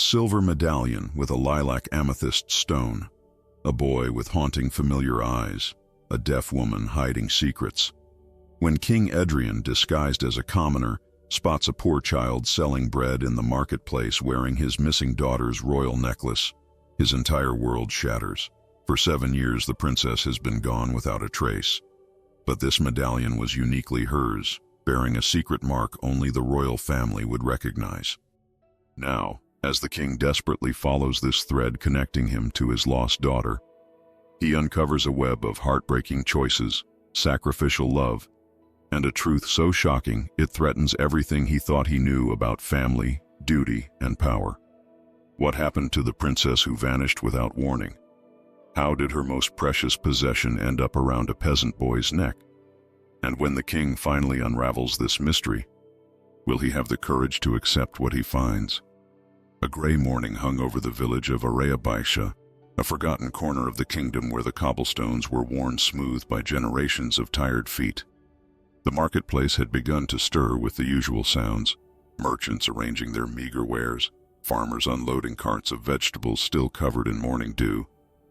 silver medallion with a lilac amethyst stone, a boy with haunting familiar eyes, a deaf woman hiding secrets. When King Edrian, disguised as a commoner, spots a poor child selling bread in the marketplace wearing his missing daughter's royal necklace, his entire world shatters. For 7 years, the princess has been gone without a trace. But this medallion was uniquely hers, bearing a secret mark only the royal family would recognize. Now, as the king desperately follows this thread connecting him to his lost daughter, he uncovers a web of heartbreaking choices, sacrificial love, and a truth so shocking it threatens everything he thought he knew about family, duty, and power. What happened to the princess who vanished without warning? How did her most precious possession end up around a peasant boy's neck? And when the king finally unravels this mystery, will he have the courage to accept what he finds? A gray morning hung over the village of Araya Baisha, a forgotten corner of the kingdom where the cobblestones were worn smooth by generations of tired feet. The marketplace had begun to stir with the usual sounds, merchants arranging their meager wares, farmers unloading carts of vegetables still covered in morning dew,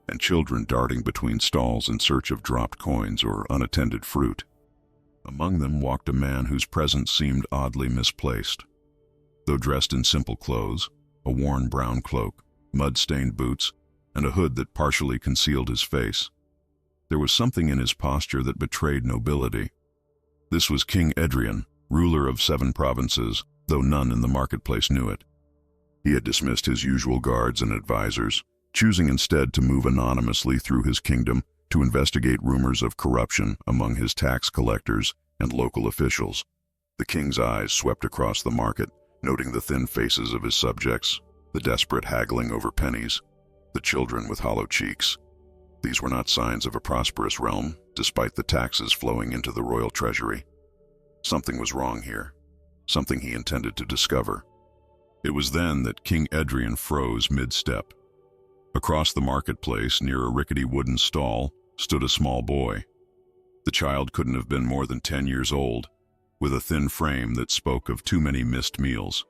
and children darting between stalls in search of dropped coins or unattended fruit. Among them walked a man whose presence seemed oddly misplaced. Though dressed in simple clothes, a worn brown cloak, mud-stained boots, and a hood that partially concealed his face, there was something in his posture that betrayed nobility. This was King Edrian, ruler of 7 provinces, though none in the marketplace knew it. He had dismissed his usual guards and advisors, choosing instead to move anonymously through his kingdom to investigate rumors of corruption among his tax collectors and local officials. The king's eyes swept across the market, noting the thin faces of his subjects, the desperate haggling over pennies, the children with hollow cheeks. These were not signs of a prosperous realm, despite the taxes flowing into the royal treasury. Something was wrong here, something he intended to discover. It was then that King Edrian froze mid-step. Across the marketplace, near a rickety wooden stall, stood a small boy. The child couldn't have been more than 10 years old, with a thin frame that spoke of too many missed meals.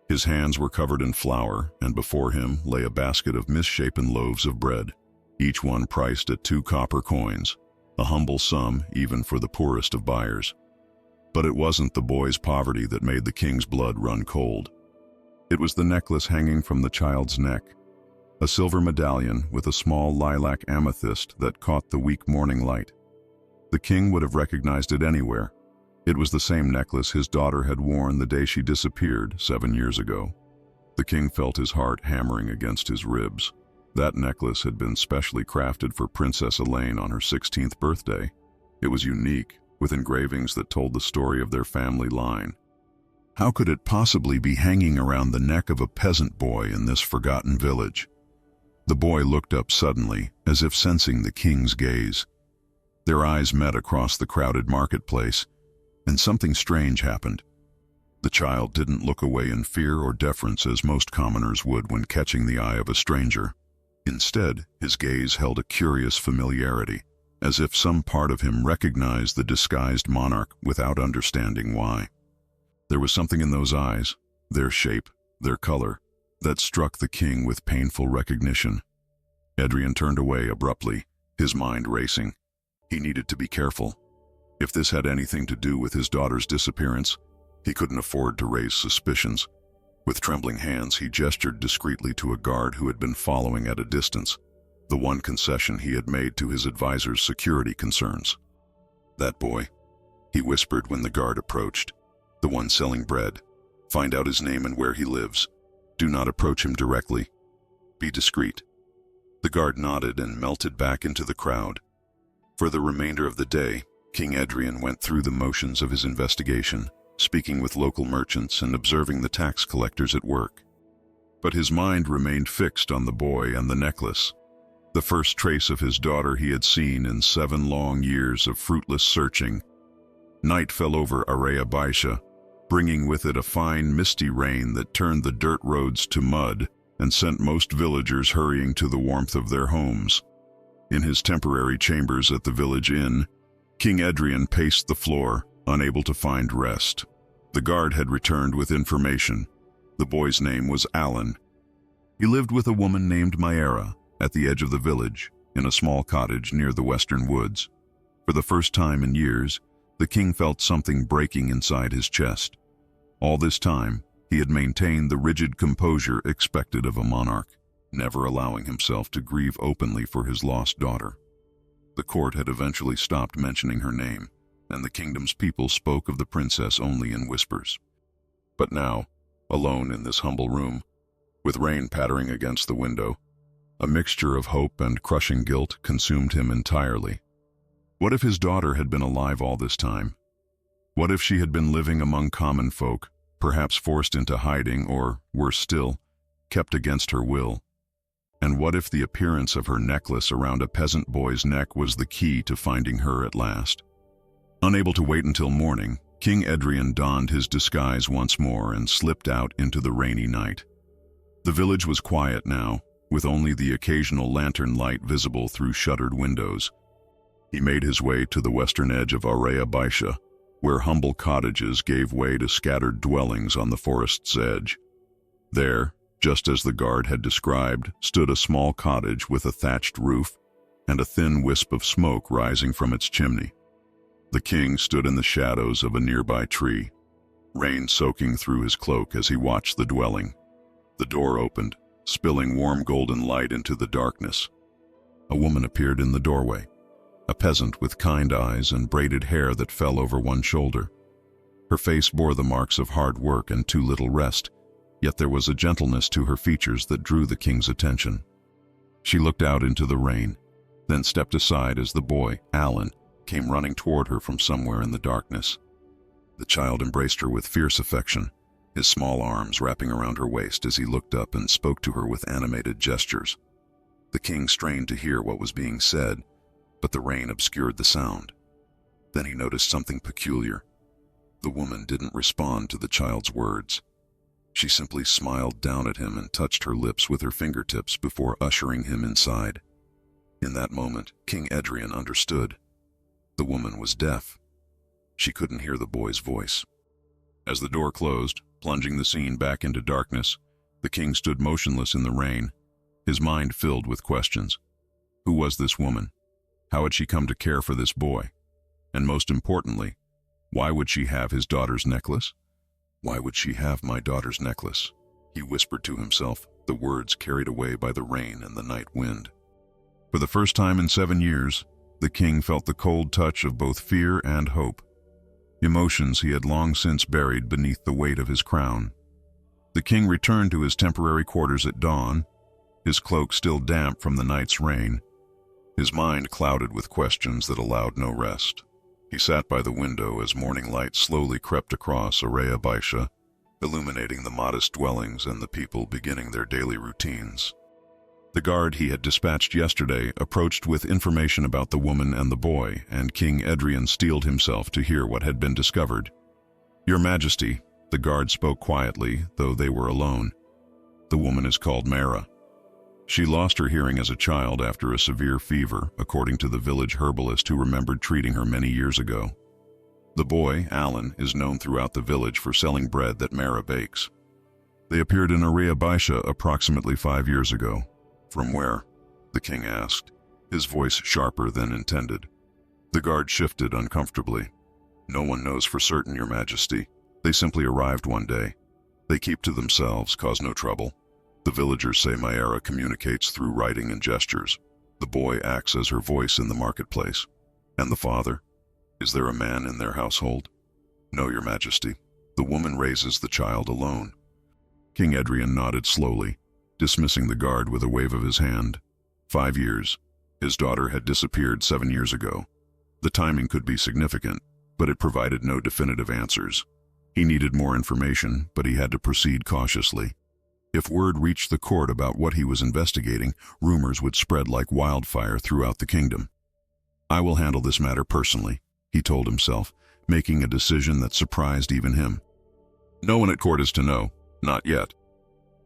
His hands were covered in flour, and before him lay a basket of misshapen loaves of bread, each one priced at 2 copper coins, a humble sum even for the poorest of buyers. But it wasn't the boy's poverty that made the king's blood run cold. It was the necklace hanging from the child's neck, a silver medallion with a small lilac amethyst that caught the weak morning light. The king would have recognized it anywhere. It was the same necklace his daughter had worn the day she disappeared 7 years ago. The king felt his heart hammering against his ribs. That necklace had been specially crafted for Princess Elaine on her 16th birthday. It was unique, with engravings that told the story of their family line. How could it possibly be hanging around the neck of a peasant boy in this forgotten village? The boy looked up suddenly, as if sensing the king's gaze. Their eyes met across the crowded marketplace, and something strange happened. The child didn't look away in fear or deference as most commoners would when catching the eye of a stranger. Instead, his gaze held a curious familiarity, as if some part of him recognized the disguised monarch without understanding why. There was something in those eyes, their shape, their color, that struck the king with painful recognition. Edrian turned away abruptly, his mind racing. He needed to be careful. If this had anything to do with his daughter's disappearance, he couldn't afford to raise suspicions. With trembling hands, he gestured discreetly to a guard who had been following at a distance, the one concession he had made to his advisor's security concerns. "That boy," he whispered when the guard approached. "The one selling bread. Find out his name and where he lives. Do not approach him directly. Be discreet." The guard nodded and melted back into the crowd. For the remainder of the day, King Edrian went through the motions of his investigation, speaking with local merchants and observing the tax collectors at work. But his mind remained fixed on the boy and the necklace, the first trace of his daughter he had seen in 7 long years of fruitless searching. Night fell over Araya Baisha, bringing with it a fine misty rain that turned the dirt roads to mud and sent most villagers hurrying to the warmth of their homes. In his temporary chambers at the village inn, King Edrian paced the floor, unable to find rest. The guard had returned with information. The boy's name was Alan, He lived with a woman named Maera at the edge of the village, in a small cottage near the western woods. For the first time in years, the king felt something breaking inside his chest. All this time, he had maintained the rigid composure expected of a monarch, never allowing himself to grieve openly for his lost daughter. The court had eventually stopped mentioning her name, and the kingdom's people spoke of the princess only in whispers. But now, alone in this humble room, with rain pattering against the window, a mixture of hope and crushing guilt consumed him entirely. What if his daughter had been alive all this time? What if she had been living among common folk, perhaps forced into hiding or, worse still, kept against her will? And what if the appearance of her necklace around a peasant boy's neck was the key to finding her at last? Unable to wait until morning, King Edrian donned his disguise once more and slipped out into the rainy night. The village was quiet now, with only the occasional lantern light visible through shuttered windows. He made his way to the western edge of Area Baisha, where humble cottages gave way to scattered dwellings on the forest's edge. There, just as the guard had described, stood a small cottage with a thatched roof and a thin wisp of smoke rising from its chimney. The king stood in the shadows of a nearby tree, rain soaking through his cloak as he watched the dwelling. The door opened, spilling warm golden light into the darkness. A woman appeared in the doorway, a peasant with kind eyes and braided hair that fell over one shoulder. Her face bore the marks of hard work and too little rest, yet there was a gentleness to her features that drew the king's attention. She looked out into the rain, then stepped aside as the boy, Alan, came running toward her from somewhere in the darkness. The child embraced her with fierce affection, his small arms wrapping around her waist as he looked up and spoke to her with animated gestures. The king strained to hear what was being said, but the rain obscured the sound. Then he noticed something peculiar. The woman didn't respond to the child's words. She simply smiled down at him and touched her lips with her fingertips before ushering him inside. In that moment, King Edrian understood. The woman was deaf. She couldn't hear the boy's voice. As the door closed, plunging the scene back into darkness, the king stood motionless in the rain, his mind filled with questions. Who was this woman? How had she come to care for this boy? And most importantly, why would she have his daughter's necklace? Why would she have my daughter's necklace? He whispered to himself, the words carried away by the rain and the night wind. For the first time in 7 years, the king felt the cold touch of both fear and hope, emotions he had long since buried beneath the weight of his crown. The king returned to his temporary quarters at dawn, his cloak still damp from the night's rain, his mind clouded with questions that allowed no rest. He sat by the window as morning light slowly crept across Area Baisha, illuminating the modest dwellings and the people beginning their daily routines. The guard he had dispatched yesterday approached with information about the woman and the boy, and King Edrian steeled himself to hear what had been discovered. "Your Majesty," the guard spoke quietly, though they were alone. "The woman is called Maera. She lost her hearing as a child after a severe fever, according to the village herbalist who remembered treating her many years ago. The boy, Alan, is known throughout the village for selling bread that Maera bakes. They appeared in Area Baisha approximately 5 years ago." "From where?" the king asked, his voice sharper than intended. The guard shifted uncomfortably. "No one knows for certain, Your Majesty. They simply arrived one day. They keep to themselves, cause no trouble. The villagers say Maera communicates through writing and gestures. The boy acts as her voice in the marketplace. And the father? Is there a man in their household?" "No, Your Majesty. The woman raises the child alone." King Edrian nodded slowly, dismissing the guard with a wave of his hand. 5 years. His daughter had disappeared 7 years ago. The timing could be significant, but it provided no definitive answers. He needed more information, but he had to proceed cautiously. If word reached the court about what he was investigating, rumors would spread like wildfire throughout the kingdom. "I will handle this matter personally," he told himself, making a decision that surprised even him. No one at court is to know, not yet.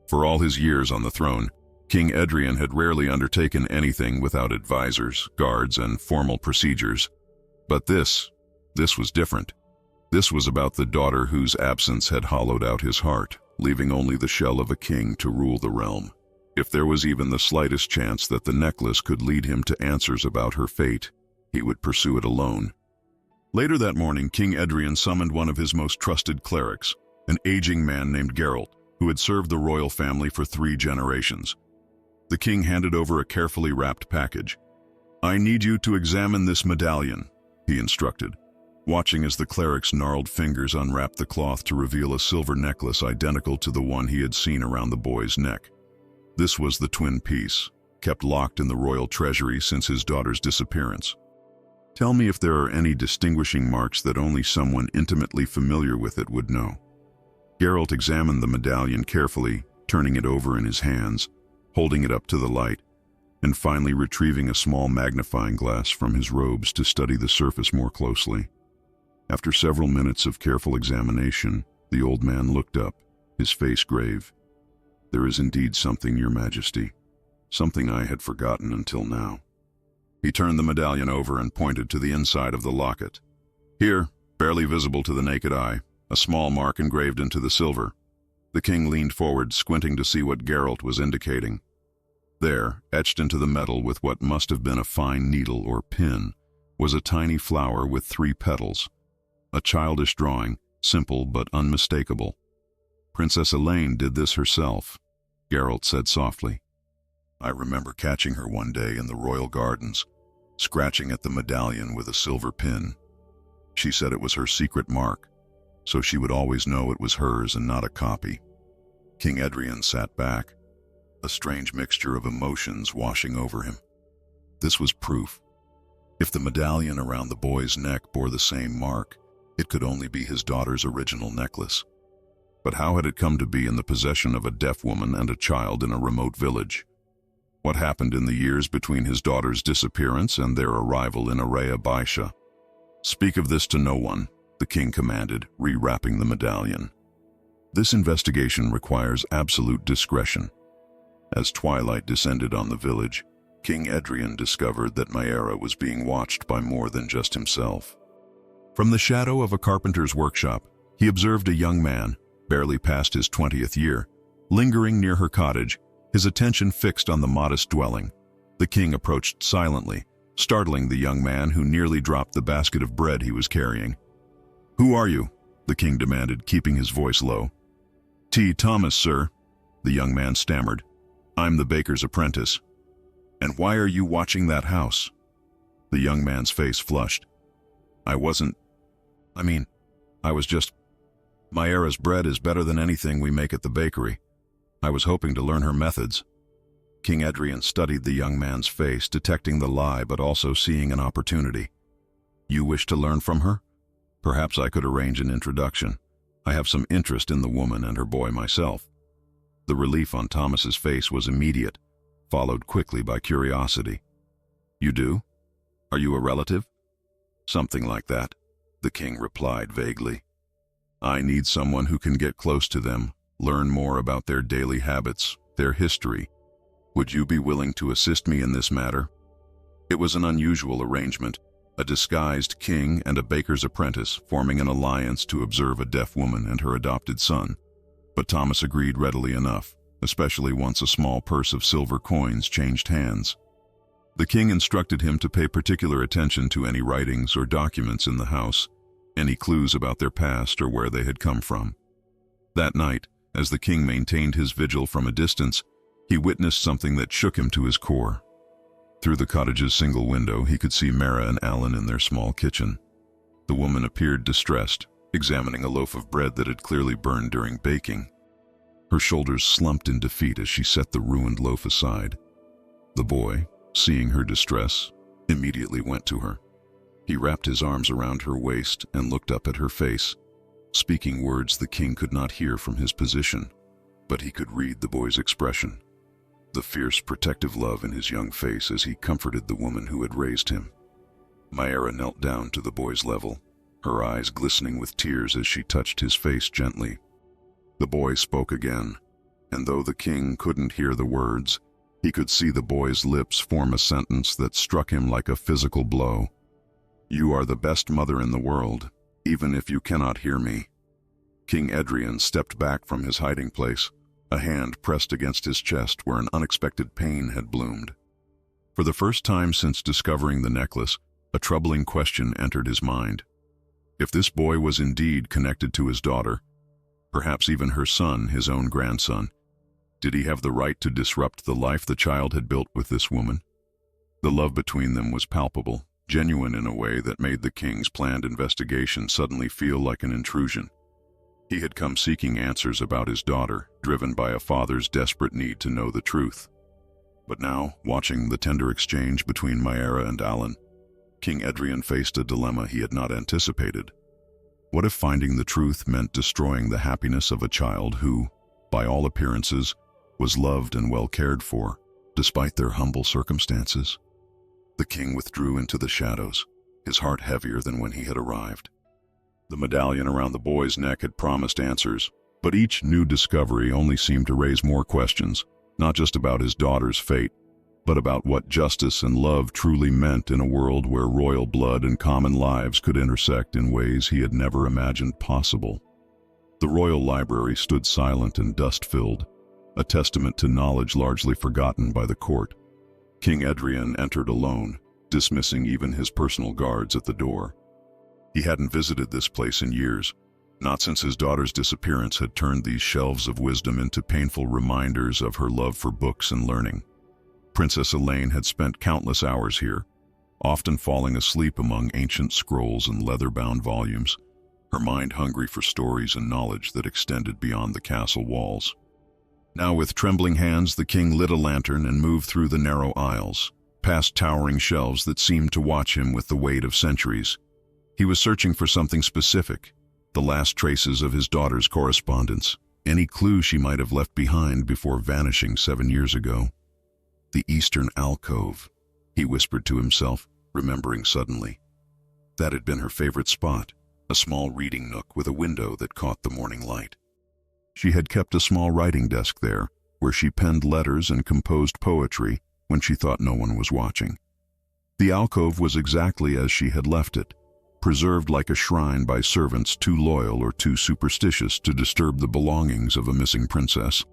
For all his years on the throne, King Edrian had rarely undertaken anything without advisors, guards, and formal procedures. But this was different. This was about the daughter whose absence had hollowed out his heart, leaving only the shell of a king to rule the realm. If there was even the slightest chance that the necklace could lead him to answers about her fate, he would pursue it alone. Later that morning, King Edrian summoned one of his most trusted clerics, an aging man named Geralt, who had served the royal family for 3 generations. The king handed over a carefully wrapped package. "I need you to examine this medallion," he instructed, watching as the cleric's gnarled fingers unwrapped the cloth to reveal a silver necklace identical to the one he had seen around the boy's neck. This was the twin piece, kept locked in the royal treasury since his daughter's disappearance. "Tell me if there are any distinguishing marks that only someone intimately familiar with it would know." Geralt examined the medallion carefully, turning it over in his hands, holding it up to the light, and finally retrieving a small magnifying glass from his robes to study the surface more closely. After several minutes of careful examination, the old man looked up, his face grave. "There is indeed something, Your Majesty. Something I had forgotten until now." He turned the medallion over and pointed to the inside of the locket. "Here, barely visible to the naked eye, a small mark engraved into the silver." The king leaned forward, squinting to see what Geralt was indicating. There, etched into the metal with what must have been a fine needle or pin, was a tiny flower with 3 petals. A childish drawing, simple but unmistakable. "Princess Elaine did this herself," Geralt said softly. "I remember catching her one day in the royal gardens, scratching at the medallion with a silver pin. She said it was her secret mark, so she would always know it was hers and not a copy." King Edrian sat back, a strange mixture of emotions washing over him. This was proof. If the medallion around the boy's neck bore the same mark, it could only be his daughter's original necklace. But how had it come to be in the possession of a deaf woman and a child in a remote village? What happened in the years between his daughter's disappearance and their arrival in Araya Baisha? "Speak of this to no one," the king commanded, rewrapping the medallion. "This investigation requires absolute discretion." As twilight descended on the village, King Edrian discovered that Maera was being watched by more than just himself. From the shadow of a carpenter's workshop, he observed a young man, barely past his 20th year, lingering near her cottage, his attention fixed on the modest dwelling. The king approached silently, startling the young man who nearly dropped the basket of bread he was carrying. "Who are you?" the king demanded, keeping his voice low. "T. Thomas, sir," the young man stammered. "I'm the baker's apprentice." "And why are you watching that house?" The young man's face flushed. I was just... Maera's bread is better than anything we make at the bakery. I was hoping to learn her methods." King Edrian studied the young man's face, detecting the lie but also seeing an opportunity. "You wish to learn from her? Perhaps I could arrange an introduction. I have some interest in the woman and her boy myself." The relief on Thomas's face was immediate, followed quickly by curiosity. "You do? Are you a relative?" "Something like that," the king replied vaguely. "I need someone who can get close to them, learn more about their daily habits, their history. Would you be willing to assist me in this matter?" It was an unusual arrangement, a disguised king and a baker's apprentice forming an alliance to observe a deaf woman and her adopted son. But Thomas agreed readily enough, especially once a small purse of silver coins changed hands. The king instructed him to pay particular attention to any writings or documents in the house, any clues about their past or where they had come from. That night, as the king maintained his vigil from a distance, he witnessed something that shook him to his core. Through the cottage's single window, he could see Mara and Alan in their small kitchen. The woman appeared distressed, examining a loaf of bread that had clearly burned during baking. Her shoulders slumped in defeat as she set the ruined loaf aside. The boy, seeing her distress, immediately went to her. He wrapped his arms around her waist and looked up at her face, speaking words the king could not hear from his position, but he could read the boy's expression, the fierce protective love in his young face as he comforted the woman who had raised him. Maera knelt down to the boy's level, her eyes glistening with tears as she touched his face gently. The boy spoke again, and though the king couldn't hear the words, he could see the boy's lips form a sentence that struck him like a physical blow. "You are the best mother in the world, even if you cannot hear me." King Edrian stepped back from his hiding place, A hand pressed against his chest where an unexpected pain had bloomed. For the first time since discovering the necklace, a troubling question entered his mind. If this boy was indeed connected to his daughter, perhaps even her son, his own grandson, did he have the right to disrupt the life the child had built with this woman? The love between them was palpable, genuine in a way that made the king's planned investigation suddenly feel like an intrusion. He had come seeking answers about his daughter, driven by a father's desperate need to know the truth. But now, watching the tender exchange between Maera and Alan, King Edrian faced a dilemma he had not anticipated. What if finding the truth meant destroying the happiness of a child who, by all appearances, was loved and well cared for, despite their humble circumstances? The king withdrew into the shadows, his heart heavier than when he had arrived. The medallion around the boy's neck had promised answers, but each new discovery only seemed to raise more questions, not just about his daughter's fate, but about what justice and love truly meant in a world where royal blood and common lives could intersect in ways he had never imagined possible. The royal library stood silent and dust-filled, a testament to knowledge largely forgotten by the court. King Edrian entered alone, dismissing even his personal guards at the door. He hadn't visited this place in years, not since his daughter's disappearance had turned these shelves of wisdom into painful reminders of her love for books and learning. Princess Elaine had spent countless hours here, often falling asleep among ancient scrolls and leather-bound volumes, her mind hungry for stories and knowledge that extended beyond the castle walls. Now, with trembling hands, the king lit a lantern and moved through the narrow aisles, past towering shelves that seemed to watch him with the weight of centuries. He was searching for something specific, the last traces of his daughter's correspondence, any clue she might have left behind before vanishing 7 years ago. The eastern alcove, he whispered to himself, remembering suddenly. That had been her favorite spot, a small reading nook with a window that caught the morning light. She had kept a small writing desk there, where she penned letters and composed poetry when she thought no one was watching. The alcove was exactly as she had left it, preserved like a shrine by servants too loyal or too superstitious to disturb the belongings of a missing princess.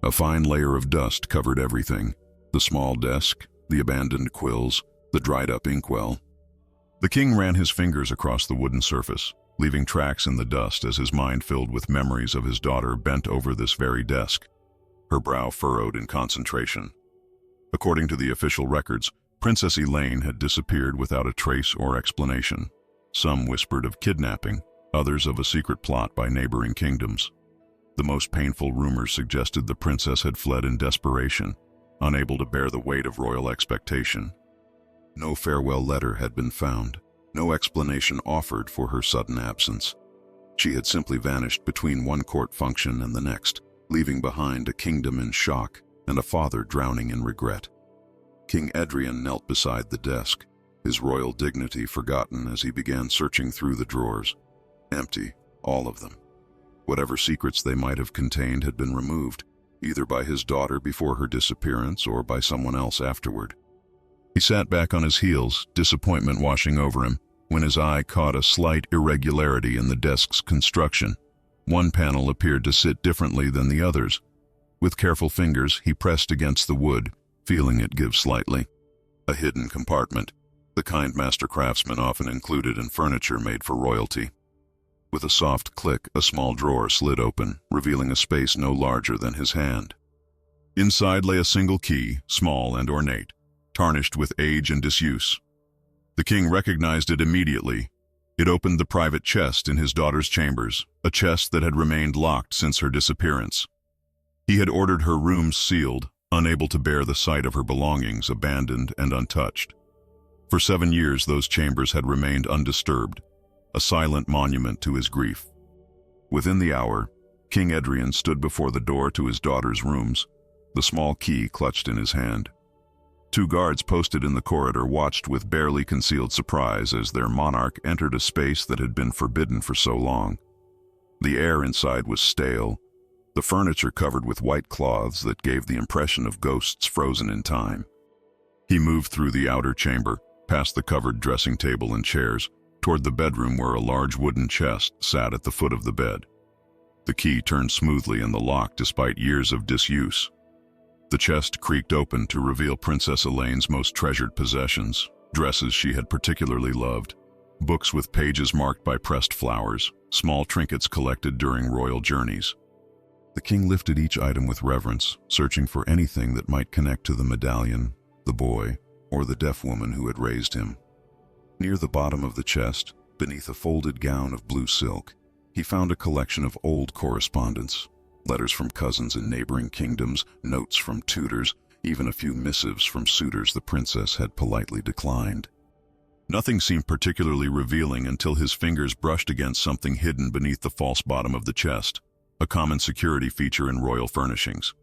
A fine layer of dust covered everything: the small desk, the abandoned quills, the dried-up inkwell. The king ran his fingers across the wooden surface, leaving tracks in the dust as his mind filled with memories of his daughter bent over this very desk, her brow furrowed in concentration. According to the official records, Princess Elaine had disappeared without a trace or explanation. Some whispered of kidnapping, others of a secret plot by neighboring kingdoms. The most painful rumors suggested the princess had fled in desperation, unable to bear the weight of royal expectation. No farewell letter had been found, no explanation offered for her sudden absence. She had simply vanished between one court function and the next, leaving behind a kingdom in shock and a father drowning in regret. King Edrian knelt beside the desk, his royal dignity forgotten as he began searching through the drawers. Empty, all of them. Whatever secrets they might have contained had been removed, either by his daughter before her disappearance or by someone else afterward. He sat back on his heels, disappointment washing over him, when his eye caught a slight irregularity in the desk's construction. One panel appeared to sit differently than the others. With careful fingers, he pressed against the wood, feeling it give slightly. A hidden compartment, the kind master craftsmen often included in furniture made for royalty. With a soft click, a small drawer slid open, revealing a space no larger than his hand. Inside lay a single key, small and ornate, tarnished with age and disuse. The king recognized it immediately. It opened the private chest in his daughter's chambers, a chest that had remained locked since her disappearance. He had ordered her rooms sealed, unable to bear the sight of her belongings abandoned and untouched. For 7 years those chambers had remained undisturbed, a silent monument to his grief. Within the hour, King Edrian stood before the door to his daughter's rooms, the small key clutched in his hand. 2 guards posted in the corridor watched with barely concealed surprise as their monarch entered a space that had been forbidden for so long. The air inside was stale, the furniture covered with white cloths that gave the impression of ghosts frozen in time. He moved through the outer chamber, past the covered dressing table and chairs, toward the bedroom where a large wooden chest sat at the foot of the bed. The key turned smoothly in the lock despite years of disuse. The chest creaked open to reveal Princess Elaine's most treasured possessions, dresses she had particularly loved, books with pages marked by pressed flowers, small trinkets collected during royal journeys. The king lifted each item with reverence, searching for anything that might connect to the medallion, the boy, or the deaf woman who had raised him. Near the bottom of the chest, beneath a folded gown of blue silk, he found a collection of old correspondence, letters from cousins in neighboring kingdoms, notes from tutors, even a few missives from suitors the princess had politely declined. Nothing seemed particularly revealing until his fingers brushed against something hidden beneath the false bottom of the chest, a common security feature in royal furnishings.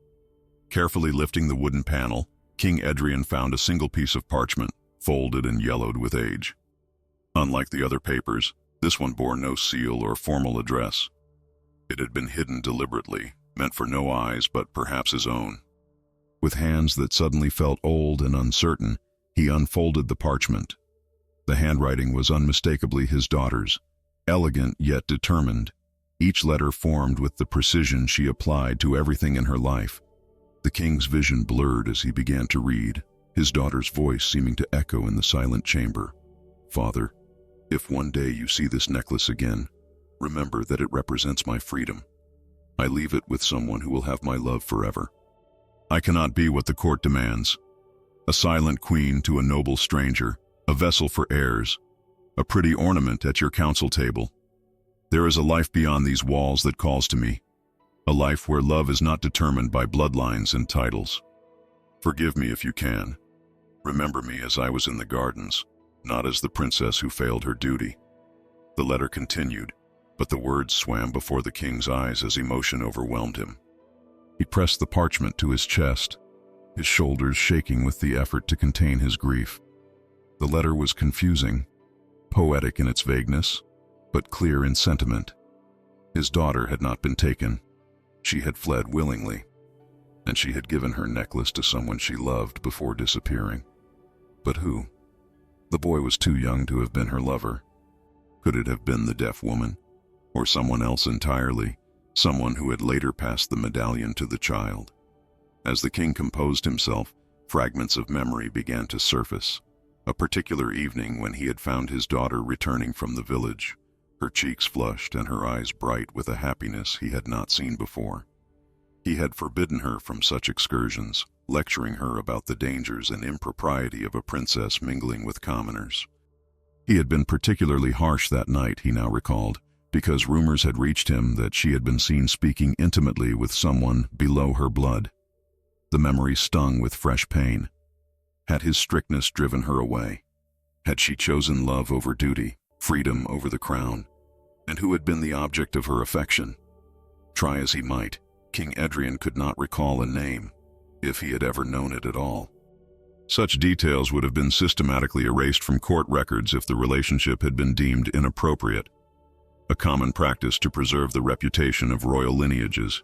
Carefully lifting the wooden panel, King Edrian found a single piece of parchment, folded and yellowed with age. Unlike the other papers, this one bore no seal or formal address. It had been hidden deliberately, meant for no eyes but perhaps his own. With hands that suddenly felt old and uncertain, he unfolded the parchment. The handwriting was unmistakably his daughter's, elegant yet determined, each letter formed with the precision she applied to everything in her life. The king's vision blurred as he began to read, his daughter's voice seeming to echo in the silent chamber. "Father, if one day you see this necklace again, remember that it represents my freedom. I leave it with someone who will have my love forever. I cannot be what the court demands. A silent queen to a noble stranger, a vessel for heirs, a pretty ornament at your council table. There is a life beyond these walls that calls to me, a life where love is not determined by bloodlines and titles. Forgive me if you can. Remember me as I was in the gardens, not as the princess who failed her duty." The letter continued, but the words swam before the king's eyes as emotion overwhelmed him. He pressed the parchment to his chest, his shoulders shaking with the effort to contain his grief. The letter was confusing, poetic in its vagueness, but clear in sentiment. His daughter had not been taken. She had fled willingly, and she had given her necklace to someone she loved before disappearing. But who? The boy was too young to have been her lover. Could it have been the deaf woman? Or someone else entirely, someone who had later passed the medallion to the child? As the king composed himself, fragments of memory began to surface. A particular evening when he had found his daughter returning from the village, her cheeks flushed and her eyes bright with a happiness he had not seen before. He had forbidden her from such excursions, lecturing her about the dangers and impropriety of a princess mingling with commoners. He had been particularly harsh that night, he now recalled, because rumors had reached him that she had been seen speaking intimately with someone below her blood. The memory stung with fresh pain. Had his strictness driven her away? Had she chosen love over duty, freedom over the crown? And who had been the object of her affection? Try as he might, King Edrian could not recall a name, if he had ever known it at all. Such details would have been systematically erased from court records if the relationship had been deemed inappropriate, a common practice to preserve the reputation of royal lineages.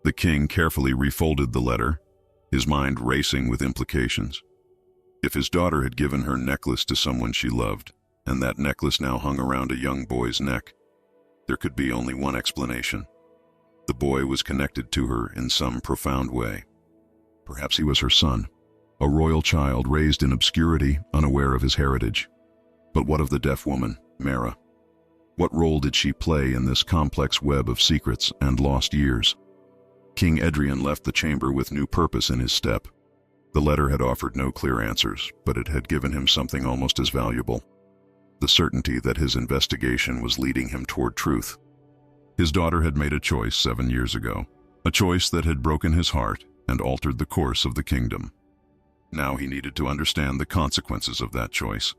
The king carefully refolded the letter, his mind racing with implications. If his daughter had given her necklace to someone she loved, and that necklace now hung around a young boy's neck, there could be only one explanation. The boy was connected to her in some profound way. Perhaps he was her son, a royal child raised in obscurity, unaware of his heritage. But what of the deaf woman, Mara? What role did she play in this complex web of secrets and lost years? King Edrian left the chamber with new purpose in his step. The letter had offered no clear answers, but it had given him something almost as valuable: the certainty that his investigation was leading him toward truth. His daughter had made a choice 7 years ago, a choice that had broken his heart and altered the course of the kingdom. Now he needed to understand the consequences of that choice,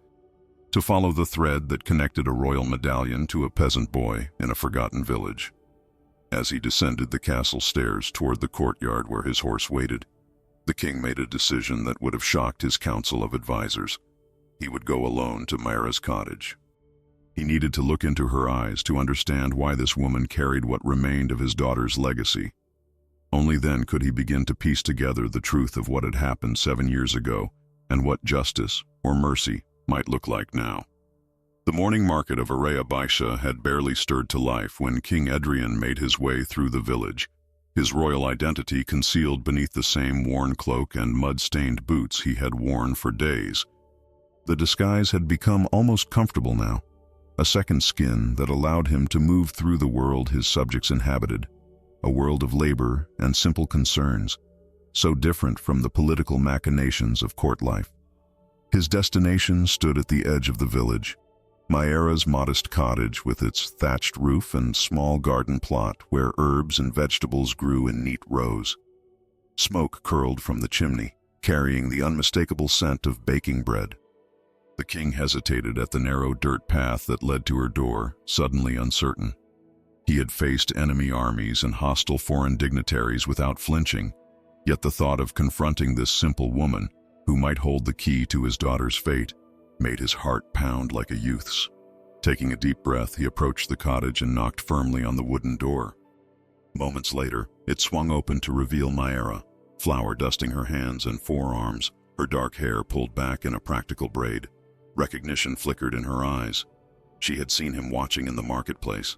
to follow the thread that connected a royal medallion to a peasant boy in a forgotten village. As he descended the castle stairs toward the courtyard where his horse waited, the king made a decision that would have shocked his council of advisors. He would go alone to Mara's cottage. He needed to look into her eyes to understand why this woman carried what remained of his daughter's legacy. Only then could he begin to piece together the truth of what had happened 7 years ago and what justice or mercy might look like now. The morning market of Araya Baisha had barely stirred to life when King Edrian made his way through the village, his royal identity concealed beneath the same worn cloak and mud-stained boots he had worn for days. The disguise had become almost comfortable now, a second skin that allowed him to move through the world his subjects inhabited, a world of labor and simple concerns, so different from the political machinations of court life. His destination stood at the edge of the village, Mayara's modest cottage with its thatched roof and small garden plot where herbs and vegetables grew in neat rows. Smoke curled from the chimney, carrying the unmistakable scent of baking bread. The king hesitated at the narrow dirt path that led to her door, suddenly uncertain. He had faced enemy armies and hostile foreign dignitaries without flinching, yet the thought of confronting this simple woman, who might hold the key to his daughter's fate, made his heart pound like a youth's. Taking a deep breath, he approached the cottage and knocked firmly on the wooden door. Moments later, it swung open to reveal Mayara, flour dusting her hands and forearms, her dark hair pulled back in a practical braid. Recognition flickered in her eyes. She had seen him watching in the marketplace,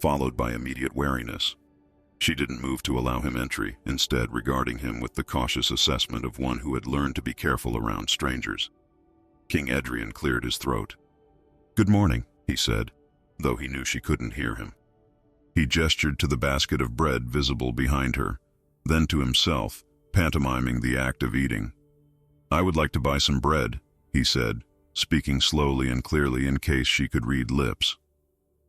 followed by immediate wariness. She didn't move to allow him entry, instead regarding him with the cautious assessment of one who had learned to be careful around strangers. King Edrian cleared his throat. "Good morning," he said, though he knew she couldn't hear him. He gestured to the basket of bread visible behind her, then to himself, pantomiming the act of eating. "I would like to buy some bread," he said, speaking slowly and clearly in case she could read lips.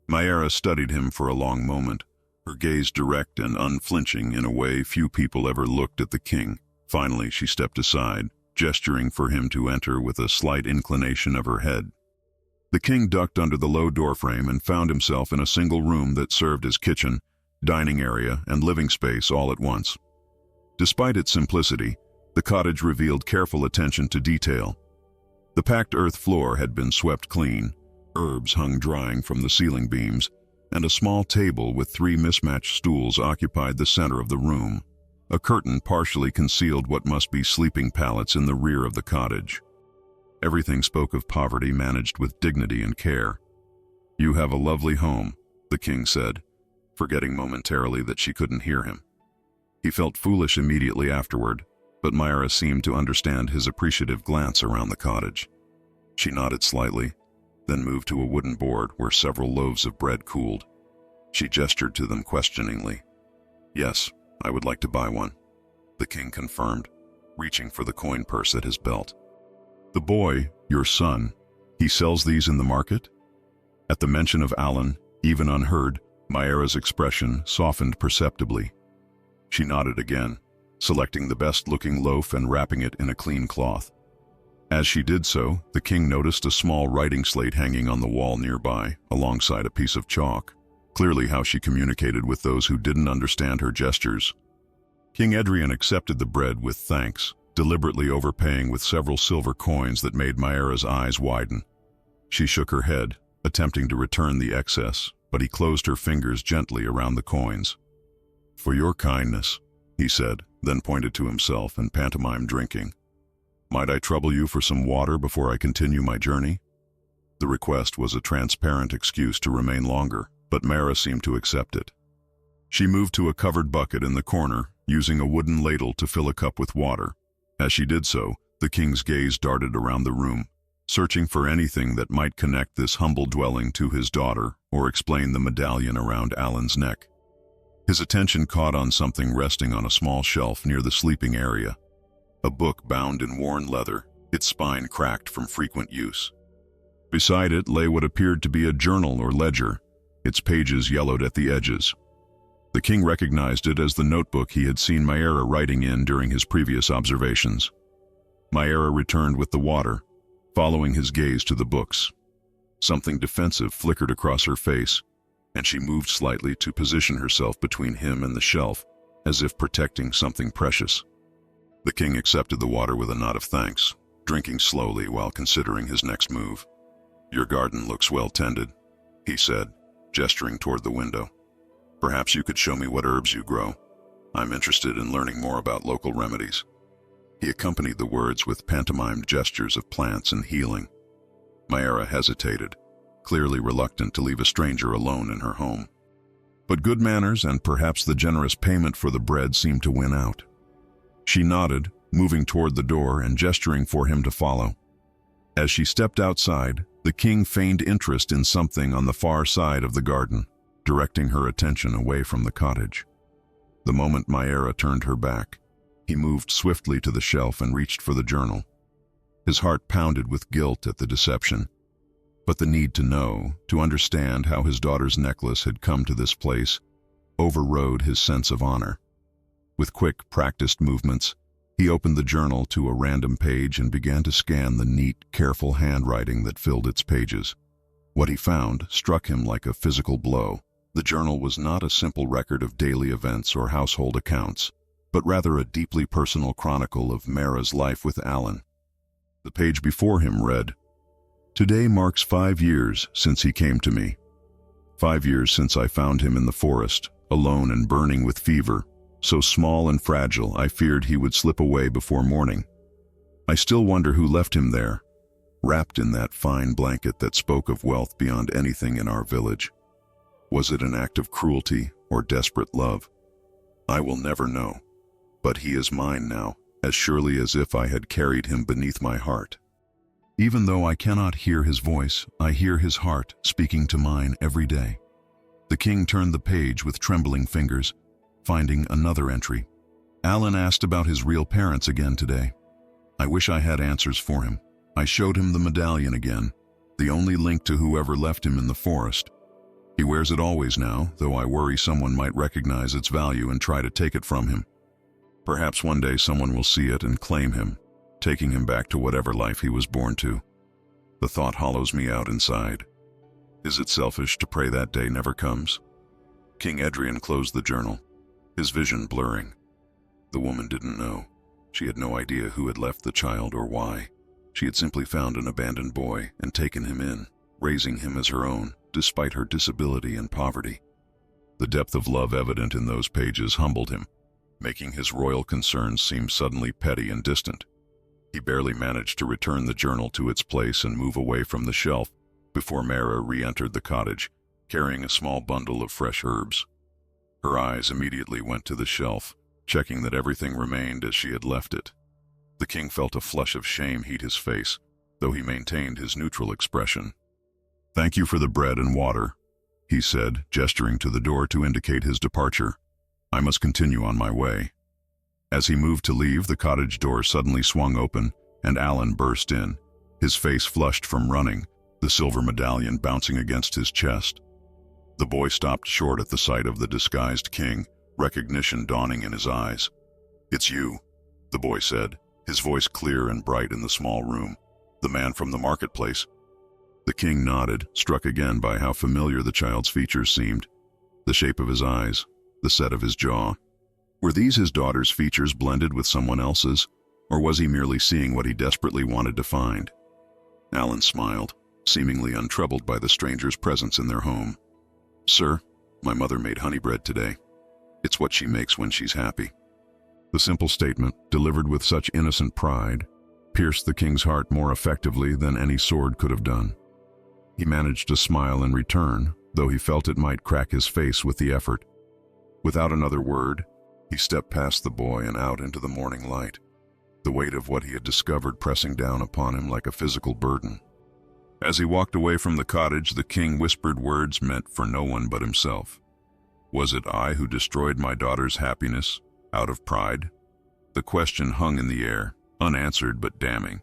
Mayara studied him for a long moment, her gaze direct and unflinching in a way few people ever looked at the king. Finally, she stepped aside, gesturing for him to enter with a slight inclination of her head. The king ducked under the low doorframe and found himself in a single room that served as kitchen, dining area, and living space all at once. Despite its simplicity, the cottage revealed careful attention to detail. The packed earth floor had been swept clean, herbs hung drying from the ceiling beams, and a small table with 3 mismatched stools occupied the center of the room. A curtain partially concealed what must be sleeping pallets in the rear of the cottage. Everything spoke of poverty managed with dignity and care. "You have a lovely home," the king said, forgetting momentarily that she couldn't hear him. He felt foolish immediately afterward, but Mayara seemed to understand his appreciative glance around the cottage. She nodded slightly, then moved to a wooden board where several loaves of bread cooled. She gestured to them questioningly. "Yes, I would like to buy one," the king confirmed, reaching for the coin purse at his belt. "The boy, your son, he sells these in the market?" At the mention of Alan, even unheard, Mayara's expression softened perceptibly. She nodded again, selecting the best-looking loaf and wrapping it in a clean cloth. As she did so, the king noticed a small writing slate hanging on the wall nearby, alongside a piece of chalk. Clearly how she communicated with those who didn't understand her gestures. King Edrian accepted the bread with thanks, deliberately overpaying with several silver coins that made Mayara's eyes widen. She shook her head, attempting to return the excess, but he closed her fingers gently around the coins. "For your kindness," he said, then pointed to himself and pantomimed drinking. "Might I trouble you for some water before I continue my journey?" The request was a transparent excuse to remain longer, but Mayara seemed to accept it. She moved to a covered bucket in the corner, using a wooden ladle to fill a cup with water. As she did so, the king's gaze darted around the room, searching for anything that might connect this humble dwelling to his daughter or explain the medallion around Alan's neck. His attention caught on something resting on a small shelf near the sleeping area. A book bound in worn leather, its spine cracked from frequent use. Beside it lay what appeared to be a journal or ledger, its pages yellowed at the edges. The king recognized it as the notebook he had seen Mayara writing in during his previous observations. Mayara returned with the water, following his gaze to the books. Something defensive flickered across her face, and she moved slightly to position herself between him and the shelf, as if protecting something precious. The king accepted the water with a nod of thanks, drinking slowly while considering his next move. "Your garden looks well tended," he said, gesturing toward the window. "Perhaps you could show me what herbs you grow. I'm interested in learning more about local remedies." He accompanied the words with pantomimed gestures of plants and healing. Mayara hesitated, clearly reluctant to leave a stranger alone in her home. But good manners and perhaps the generous payment for the bread seemed to win out. She nodded, moving toward the door and gesturing for him to follow. As she stepped outside, the king feigned interest in something on the far side of the garden, directing her attention away from the cottage. The moment Mayra turned her back, he moved swiftly to the shelf and reached for the journal. His heart pounded with guilt at the deception, but the need to know, to understand how his daughter's necklace had come to this place, overrode his sense of honor. With quick, practiced movements, he opened the journal to a random page and began to scan the neat, careful handwriting that filled its pages. What he found struck him like a physical blow. The journal was not a simple record of daily events or household accounts, but rather a deeply personal chronicle of Mayra's life with Alan. The page before him read, "Today marks 5 years since he came to me. 5 years since I found him in the forest, alone and burning with fever, so small and fragile I feared he would slip away before morning. I still wonder who left him there, wrapped in that fine blanket that spoke of wealth beyond anything in our village. Was it an act of cruelty or desperate love? I will never know. But he is mine now, as surely as if I had carried him beneath my heart. Even though I cannot hear his voice, I hear his heart speaking to mine every day." The king turned the page with trembling fingers, finding another entry. "Alan asked about his real parents again today. I wish I had answers for him. I showed him the medallion again, the only link to whoever left him in the forest. He wears it always now, though I worry someone might recognize its value and try to take it from him. Perhaps one day someone will see it and claim him, taking him back to whatever life he was born to. The thought hollows me out inside. Is it selfish to pray that day never comes?" King Edrian closed the journal, his vision blurring. The woman didn't know. She had no idea who had left the child or why. She had simply found an abandoned boy and taken him in, raising him as her own, despite her disability and poverty. The depth of love evident in those pages humbled him, making his royal concerns seem suddenly petty and distant. He barely managed to return the journal to its place and move away from the shelf before Mayra re-entered the cottage, carrying a small bundle of fresh herbs. Her eyes immediately went to the shelf, checking that everything remained as she had left it. The king felt a flush of shame heat his face, though he maintained his neutral expression. "Thank you for the bread and water," he said, gesturing to the door to indicate his departure. "I must continue on my way." As he moved to leave, the cottage door suddenly swung open, and Alan burst in, his face flushed from running, the silver medallion bouncing against his chest. The boy stopped short at the sight of the disguised king, recognition dawning in his eyes. "It's you," the boy said, his voice clear and bright in the small room. "The man from the marketplace." The king nodded, struck again by how familiar the child's features seemed. The shape of his eyes, the set of his jaw. Were these his daughter's features blended with someone else's, or was he merely seeing what he desperately wanted to find? Alan smiled, seemingly untroubled by the stranger's presence in their home. "Sir, my mother made honey bread today. It's what she makes when she's happy." The simple statement, delivered with such innocent pride, pierced the king's heart more effectively than any sword could have done. He managed to smile in return, though he felt it might crack his face with the effort. Without another word, he stepped past the boy and out into the morning light, the weight of what he had discovered pressing down upon him like a physical burden. As he walked away from the cottage, the king whispered words meant for no one but himself. "Was it I who destroyed my daughter's happiness, out of pride?" The question hung in the air, unanswered but damning.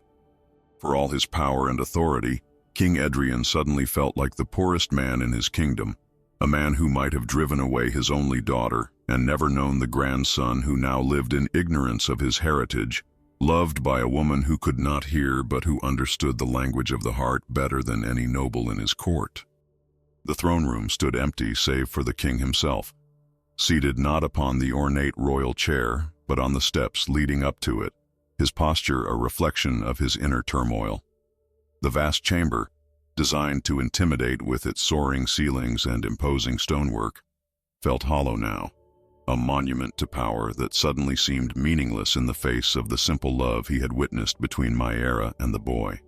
For all his power and authority, King Edrian suddenly felt like the poorest man in his kingdom, a man who might have driven away his only daughter and never known the grandson who now lived in ignorance of his heritage, loved by a woman who could not hear but who understood the language of the heart better than any noble in his court. The throne room stood empty save for the king himself, seated not upon the ornate royal chair, but on the steps leading up to it, his posture a reflection of his inner turmoil. The vast chamber, designed to intimidate with its soaring ceilings and imposing stonework, felt hollow now, a monument to power that suddenly seemed meaningless in the face of the simple love he had witnessed between Mayra and the boy.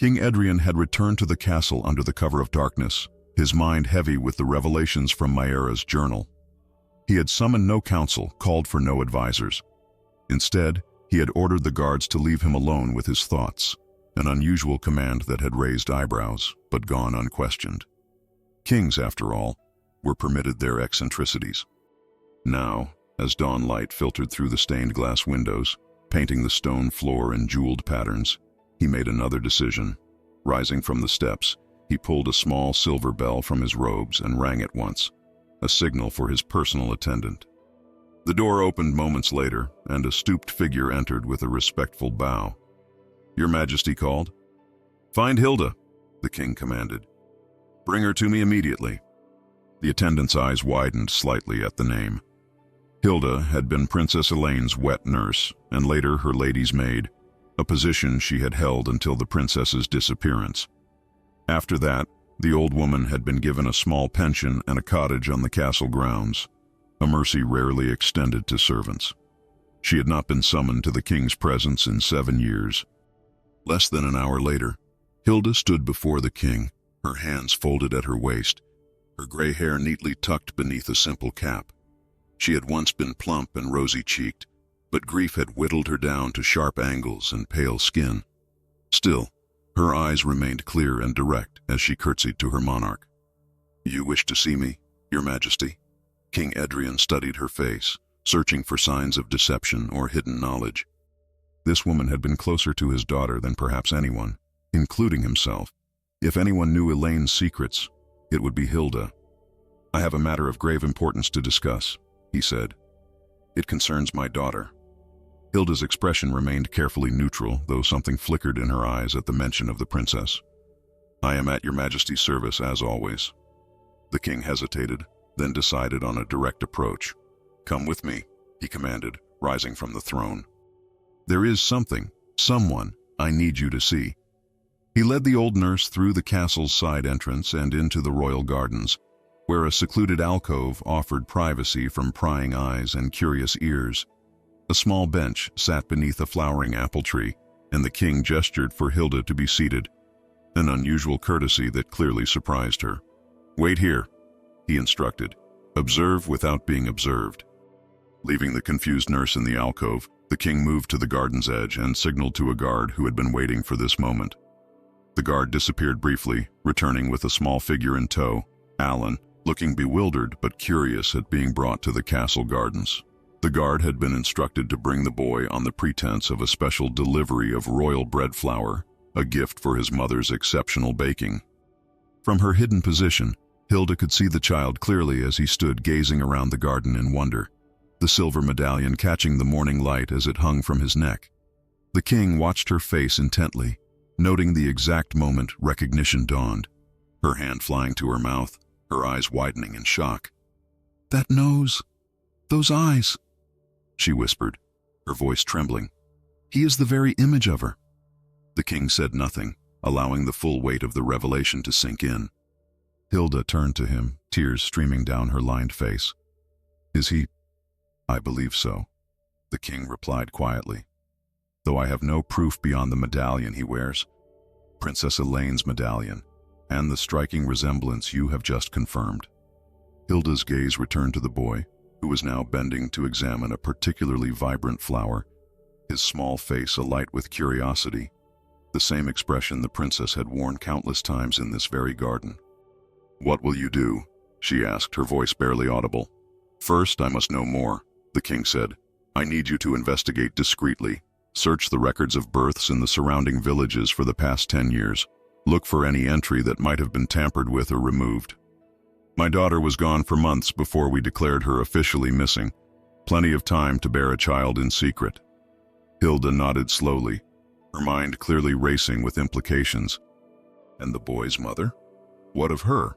King Edrian had returned to the castle under the cover of darkness, his mind heavy with the revelations from Maera's journal. He had summoned no council, called for no advisors. Instead, he had ordered the guards to leave him alone with his thoughts, an unusual command that had raised eyebrows, but gone unquestioned. Kings, after all, were permitted their eccentricities. Now, as dawn light filtered through the stained glass windows, painting the stone floor in jeweled patterns, he made another decision. Rising from the steps, he pulled a small silver bell from his robes and rang it once, a signal for his personal attendant. The door opened moments later, and a stooped figure entered with a respectful bow. "Your Majesty called?" "Find Hilda," the king commanded. "Bring her to me immediately." The attendant's eyes widened slightly at the name. Hilda had been Princess Elaine's wet nurse, and later her lady's maid, a position she had held until the princess's disappearance. After that, the old woman had been given a small pension and a cottage on the castle grounds, a mercy rarely extended to servants. She had not been summoned to the king's presence in 7 years. Less than an hour later, Hilda stood before the king, her hands folded at her waist, her gray hair neatly tucked beneath a simple cap. She had once been plump and rosy-cheeked, but grief had whittled her down to sharp angles and pale skin. Still, her eyes remained clear and direct as she curtsied to her monarch. "You wish to see me, Your Majesty?" King Edrian studied her face, searching for signs of deception or hidden knowledge. This woman had been closer to his daughter than perhaps anyone, including himself. If anyone knew Elaine's secrets, it would be Hilda. "I have a matter of grave importance to discuss," he said. "It concerns my daughter." Hilda's expression remained carefully neutral, though something flickered in her eyes at the mention of the princess. "I am at Your Majesty's service, as always." The king hesitated, then decided on a direct approach. "Come with me," he commanded, rising from the throne. "There is someone I need you to see." He led the old nurse through the castle's side entrance and into the royal gardens, where a secluded alcove offered privacy from prying eyes and curious ears. A small bench sat beneath a flowering apple tree, and the king gestured for Hilda to be seated, an unusual courtesy that clearly surprised her. "Wait here," he instructed. "Observe without being observed." Leaving the confused nurse in the alcove, the king moved to the garden's edge and signaled to a guard who had been waiting for this moment. The guard disappeared briefly, returning with a small figure in tow, Alan, looking bewildered but curious at being brought to the castle gardens. The guard had been instructed to bring the boy on the pretense of a special delivery of royal bread flour, a gift for his mother's exceptional baking. From her hidden position, Hilda could see the child clearly as he stood gazing around the garden in wonder, the silver medallion catching the morning light as it hung from his neck. The king watched her face intently, noting the exact moment recognition dawned, her hand flying to her mouth, her eyes widening in shock. "That nose, those eyes," she whispered, her voice trembling. "He is the very image of her." The king said nothing, allowing the full weight of the revelation to sink in. Hilda turned to him, tears streaming down her lined face. "Is he?" "I believe so," the king replied quietly, "though I have no proof beyond the medallion he wears, Princess Elaine's medallion, and the striking resemblance you have just confirmed." Hilda's gaze returned to the boy, who was now bending to examine a particularly vibrant flower, his small face alight with curiosity, the same expression the princess had worn countless times in this very garden. "What will you do?" she asked, her voice barely audible. "First, I must know more," the king said. "I need you to investigate discreetly. Search the records of births in the surrounding villages for the past 10 years. Look for any entry that might have been tampered with or removed. My daughter was gone for months before we declared her officially missing. Plenty of time to bear a child in secret." Hilda nodded slowly, her mind clearly racing with implications. "And the boy's mother? What of her?"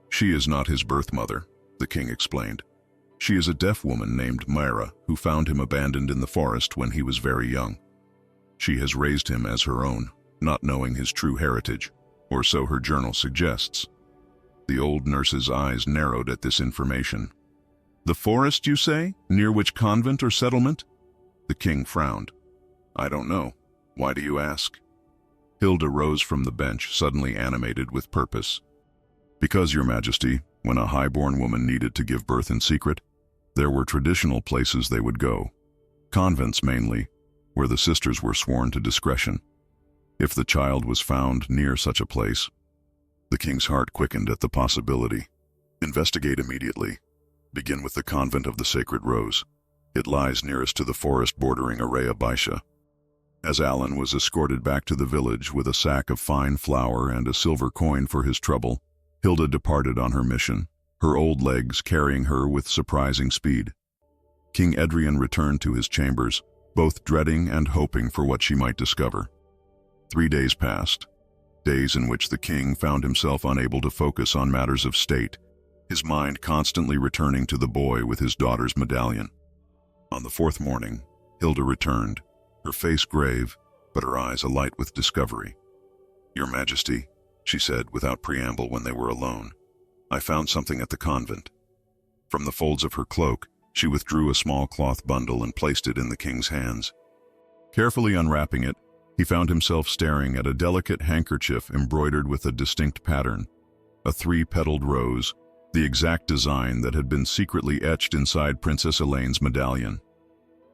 "She is not his birth mother," the king explained. "She is a deaf woman named Maera who found him abandoned in the forest when he was very young. She has raised him as her own, not knowing his true heritage, or so her journal suggests." The old nurse's eyes narrowed at this information. "The forest, you say? Near which convent or settlement?" The king frowned. "I don't know. Why do you ask?" Hilda rose from the bench, suddenly animated with purpose. Because, Your Majesty, when a high-born woman needed to give birth in secret, there were traditional places they would go. Convents mainly, where the sisters were sworn to discretion. If the child was found near such a place, the king's heart quickened at the possibility. Investigate immediately. Begin with the Convent of the Sacred Rose. It lies nearest to the forest bordering Araya Baisha. As Alan was escorted back to the village with a sack of fine flour and a silver coin for his trouble, Hilda departed on her mission, her old legs carrying her with surprising speed. King Edrian returned to his chambers, both dreading and hoping for what she might discover. 3 days passed, days in which the king found himself unable to focus on matters of state, his mind constantly returning to the boy with his daughter's medallion. On the 4th morning, Hilda returned, her face grave, but her eyes alight with discovery. "Your Majesty," she said without preamble when they were alone, "I found something at the convent." From the folds of her cloak, she withdrew a small cloth bundle and placed it in the king's hands. Carefully unwrapping it, he found himself staring at a delicate handkerchief embroidered with a distinct pattern, a 3-petaled rose, the exact design that had been secretly etched inside Princess Elaine's medallion.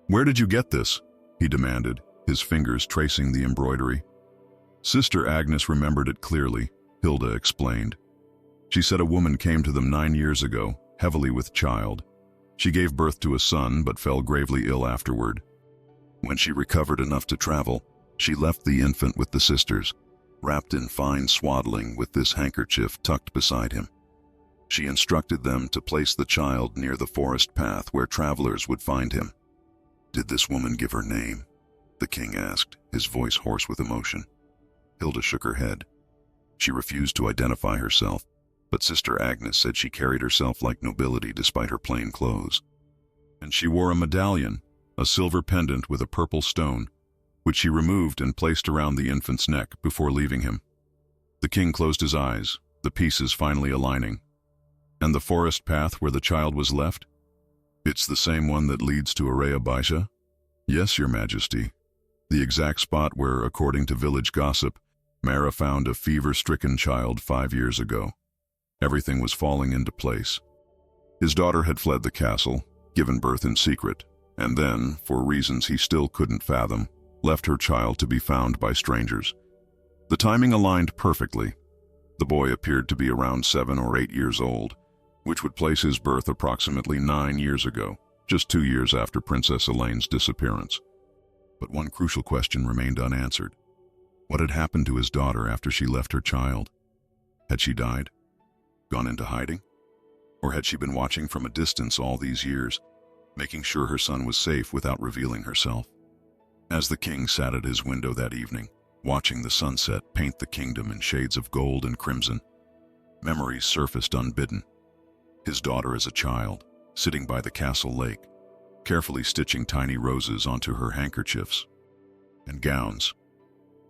"Where did you get this?" he demanded, his fingers tracing the embroidery. Sister Agnes remembered it clearly, Hilda explained. She said a woman came to them 9 years ago, heavily with child. She gave birth to a son but fell gravely ill afterward. When she recovered enough to travel, she left the infant with the sisters, wrapped in fine swaddling with this handkerchief tucked beside him. She instructed them to place the child near the forest path where travelers would find him. "Did this woman give her name?" the king asked, his voice hoarse with emotion. Hilda shook her head. She refused to identify herself, but Sister Agnes said she carried herself like nobility despite her plain clothes. And she wore a medallion, a silver pendant with a purple stone, which she removed and placed around the infant's neck before leaving him. The king closed his eyes, the pieces finally aligning. "And the forest path where the child was left? It's the same one that leads to Araya Baisha?" "Yes, Your Majesty. The exact spot where, according to village gossip, Mara found a fever-stricken child 5 years ago. Everything was falling into place. His daughter had fled the castle, given birth in secret, and then, for reasons he still couldn't fathom, left her child to be found by strangers. The timing aligned perfectly. The boy appeared to be around 7 or 8 years old, which would place his birth approximately 9 years ago, just 2 years after Princess Elaine's disappearance. But one crucial question remained unanswered. What had happened to his daughter after she left her child? Had she died? Gone into hiding? Or had she been watching from a distance all these years, making sure her son was safe without revealing herself? As the king sat at his window that evening, watching the sunset paint the kingdom in shades of gold and crimson, memories surfaced unbidden. His daughter as a child, sitting by the castle lake, carefully stitching tiny roses onto her handkerchiefs and gowns.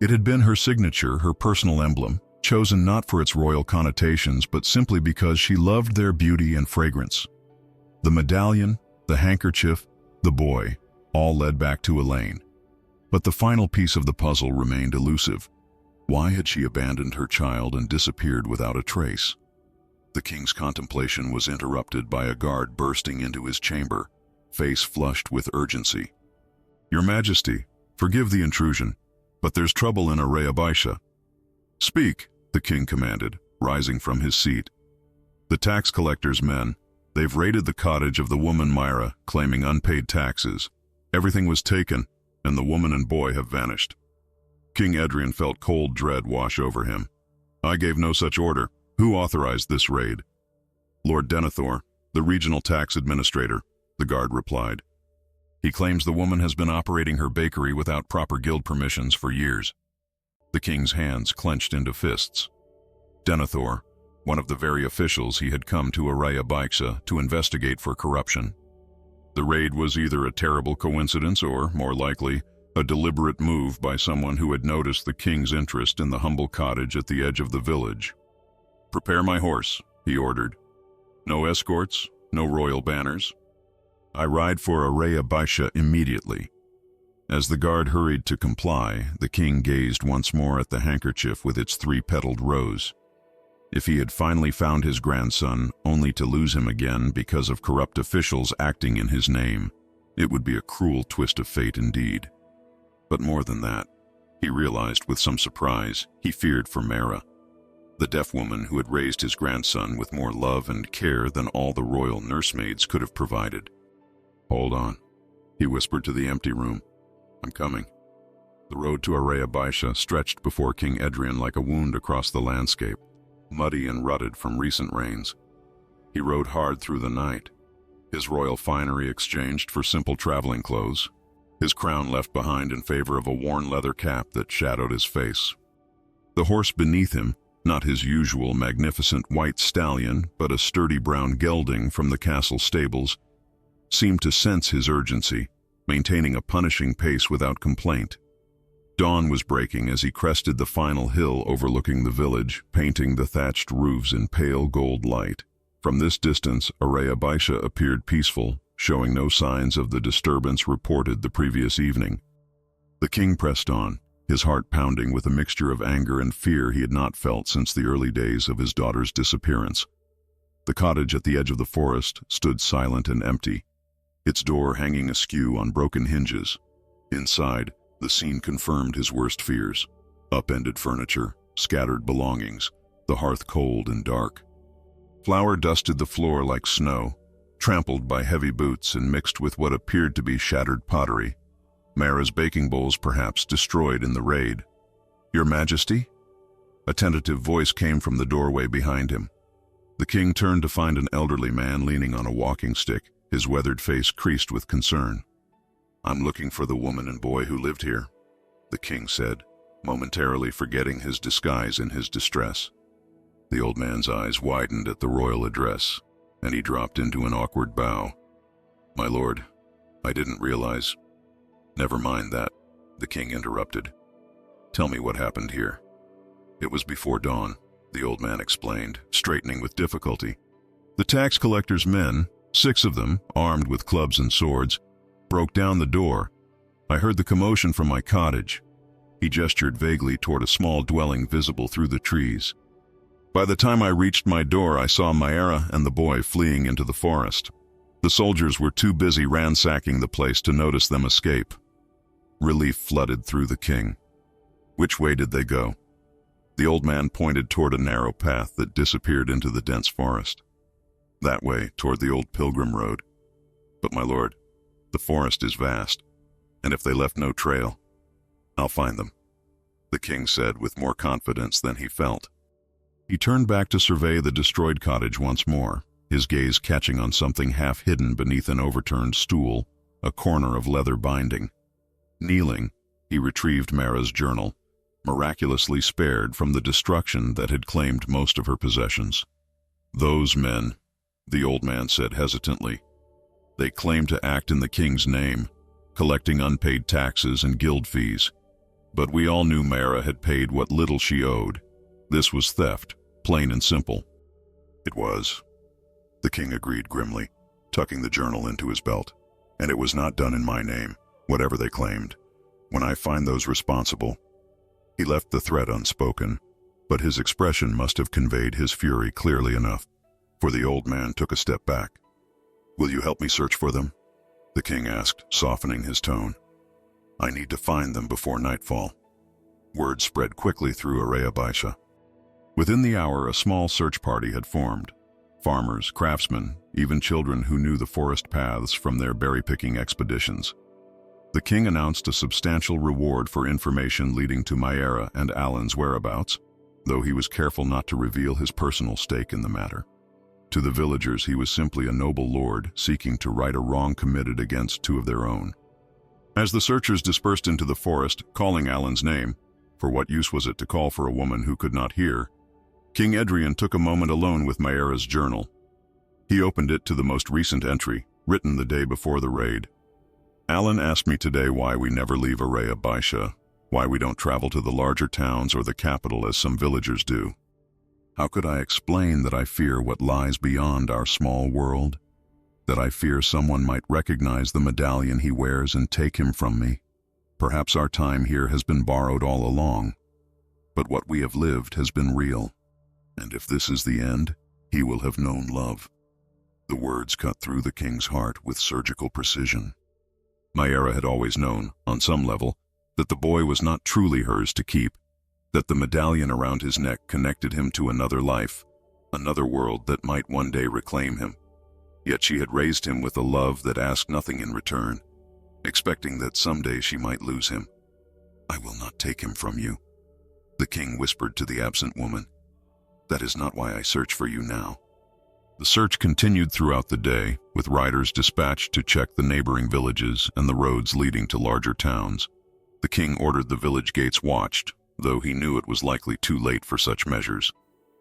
It had been her signature, her personal emblem, chosen not for its royal connotations but simply because she loved their beauty and fragrance. The medallion, the handkerchief, the boy, all led back to Elaine. But the final piece of the puzzle remained elusive. Why had she abandoned her child and disappeared without a trace? The king's contemplation was interrupted by a guard bursting into his chamber, face flushed with urgency. "Your Majesty, forgive the intrusion, but there's trouble in Araya Baisha." "Speak," the king commanded, rising from his seat. "The tax collector's men, they've raided the cottage of the woman Myra, claiming unpaid taxes. Everything was taken, and the woman and boy have vanished." King Edrian felt cold dread wash over him. "I gave no such order. Who authorized this raid?" "Lord Denethor, the regional tax administrator," the guard replied. "He claims the woman has been operating her bakery without proper guild permissions for years." The king's hands clenched into fists. Denethor, one of the very officials he had come to Araya Baisha to investigate for corruption. The raid was either a terrible coincidence or, more likely, a deliberate move by someone who had noticed the king's interest in the humble cottage at the edge of the village. "Prepare my horse," he ordered. "No escorts, no royal banners. I ride for Araya Baisha immediately." As the guard hurried to comply, the king gazed once more at the handkerchief with its 3-petaled rose. If he had finally found his grandson, only to lose him again because of corrupt officials acting in his name, it would be a cruel twist of fate indeed. But more than that, he realized with some surprise, he feared for Mara, the deaf woman who had raised his grandson with more love and care than all the royal nursemaids could have provided. "Hold on," he whispered to the empty room. "I'm coming." The road to Araya Baisha stretched before King Edrian like a wound across the landscape, muddy and rutted from recent rains. He rode hard through the night, his royal finery exchanged for simple traveling clothes, his crown left behind in favor of a worn leather cap that shadowed his face. The horse beneath him, not his usual magnificent white stallion, but a sturdy brown gelding from the castle stables, seemed to sense his urgency, maintaining a punishing pace without complaint. Dawn was breaking as he crested the final hill overlooking the village, painting the thatched roofs in pale gold light. From this distance, Araya Baisha appeared peaceful, showing no signs of the disturbance reported the previous evening. The king pressed on, his heart pounding with a mixture of anger and fear he had not felt since the early days of his daughter's disappearance. The cottage at the edge of the forest stood silent and empty, its door hanging askew on broken hinges. Inside, the scene confirmed his worst fears. Upended furniture, scattered belongings, the hearth cold and dark. Flour dusted the floor like snow, trampled by heavy boots and mixed with what appeared to be shattered pottery. Mara's baking bowls perhaps destroyed in the raid. "Your Majesty?" A tentative voice came from the doorway behind him. The king turned to find an elderly man leaning on a walking stick, his weathered face creased with concern. "I'm looking for the woman and boy who lived here," the king said, momentarily forgetting his disguise in his distress. The old man's eyes widened at the royal address, and he dropped into an awkward bow. "My lord, I didn't realize—" "Never mind that," the king interrupted. "Tell me what happened here." "It was before dawn," the old man explained, straightening with difficulty. "The tax collector's men, 6 of them, armed with clubs and swords, broke down the door. I heard the commotion from my cottage." He gestured vaguely toward a small dwelling visible through the trees. "By the time I reached my door, I saw Mayara and the boy fleeing into the forest. The soldiers were too busy ransacking the place to notice them escape." Relief flooded through the king. "Which way did they go?" The old man pointed toward a narrow path that disappeared into the dense forest. "That way, toward the old pilgrim road. But my lord, the forest is vast, and if they left no trail, I'll find them," the king said with more confidence than he felt. He turned back to survey the destroyed cottage once more, his gaze catching on something half hidden beneath an overturned stool, a corner of leather binding. Kneeling, he retrieved Mara's journal, miraculously spared from the destruction that had claimed most of her possessions. "Those men," the old man said hesitantly, "they claimed to act in the king's name, collecting unpaid taxes and guild fees. But we all knew Mara had paid what little she owed. This was theft, plain and simple." "It was," the king agreed grimly, tucking the journal into his belt. "And it was not done in my name, whatever they claimed. When I find those responsible—" He left the threat unspoken, but his expression must have conveyed his fury clearly enough, for the old man took a step back. "Will you help me search for them?" the king asked, softening his tone. "I need to find them before nightfall." Word spread quickly through Araya Baisha. Within the hour, a small search party had formed. Farmers, craftsmen, even children who knew the forest paths from their berry-picking expeditions. The king announced a substantial reward for information leading to Mayara and Alan's whereabouts, though he was careful not to reveal his personal stake in the matter. To the villagers, he was simply a noble lord seeking to right a wrong committed against 2 of their own. As the searchers dispersed into the forest, calling Alan's name, for what use was it to call for a woman who could not hear, King Edrian took a moment alone with Mayara's journal. He opened it to the most recent entry, written the day before the raid. "Alan asked me today why we never leave Araya Baisha, why we don't travel to the larger towns or the capital as some villagers do. How could I explain that I fear what lies beyond our small world? That I fear someone might recognize the medallion he wears and take him from me? Perhaps our time here has been borrowed all along, but what we have lived has been real. And if this is the end, he will have known love." The words cut through the king's heart with surgical precision. Mayara had always known, on some level, that the boy was not truly hers to keep, that the medallion around his neck connected him to another life, another world that might one day reclaim him. Yet she had raised him with a love that asked nothing in return, expecting that someday she might lose him. "I will not take him from you," the king whispered to the absent woman. "That is not why I search for you now." The search continued throughout the day, with riders dispatched to check the neighboring villages and the roads leading to larger towns. The king ordered the village gates watched, though he knew it was likely too late for such measures.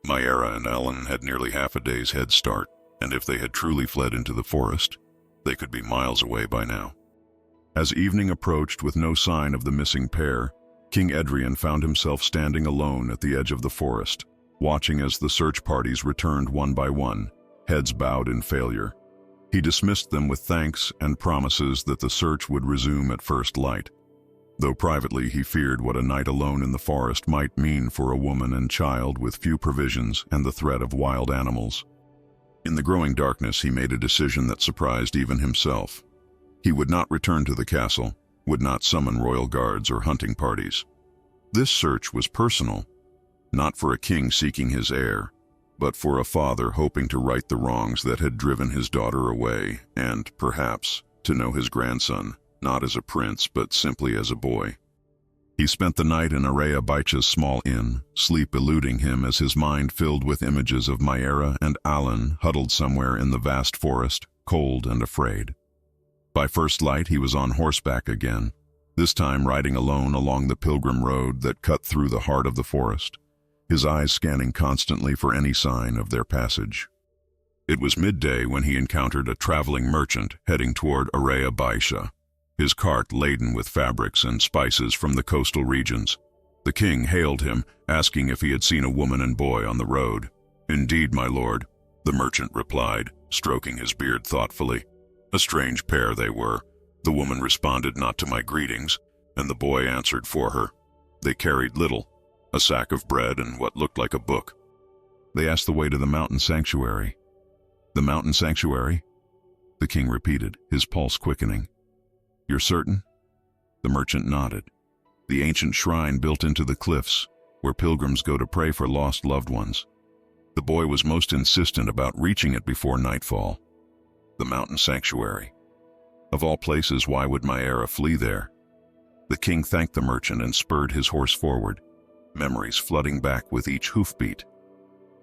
Mayara and Alan had nearly half a day's head start, and if they had truly fled into the forest, they could be miles away by now. As evening approached with no sign of the missing pair, King Edrian found himself standing alone at the edge of the forest, watching as the search parties returned one by one, heads bowed in failure. He dismissed them with thanks and promises that the search would resume at first light, though privately he feared what a night alone in the forest might mean for a woman and child with few provisions and the threat of wild animals. In the growing darkness, he made a decision that surprised even himself. He would not return to the castle, would not summon royal guards or hunting parties. This search was personal, not for a king seeking his heir, but for a father hoping to right the wrongs that had driven his daughter away, and, perhaps, to know his grandson, not as a prince, but simply as a boy. He spent the night in Araya Baicha's small inn, sleep eluding him as his mind filled with images of Mayara and Alan huddled somewhere in the vast forest, cold and afraid. By first light, he was on horseback again, this time riding alone along the pilgrim road that cut through the heart of the forest, his eyes scanning constantly for any sign of their passage. It was midday when he encountered a traveling merchant heading toward Araya Baicha, his cart laden with fabrics and spices from the coastal regions. The king hailed him, asking if he had seen a woman and boy on the road. "Indeed, my lord," the merchant replied, stroking his beard thoughtfully. "A strange pair they were. The woman responded not to my greetings, and the boy answered for her. They carried little, a sack of bread and what looked like a book. They asked the way to the mountain sanctuary." "The mountain sanctuary?" the king repeated, his pulse quickening. "You're certain?" The merchant nodded. "The ancient shrine built into the cliffs, where pilgrims go to pray for lost loved ones. The boy was most insistent about reaching it before nightfall. The mountain sanctuary. Of all places, why would Mayara flee there?" The king thanked the merchant and spurred his horse forward, memories flooding back with each hoofbeat.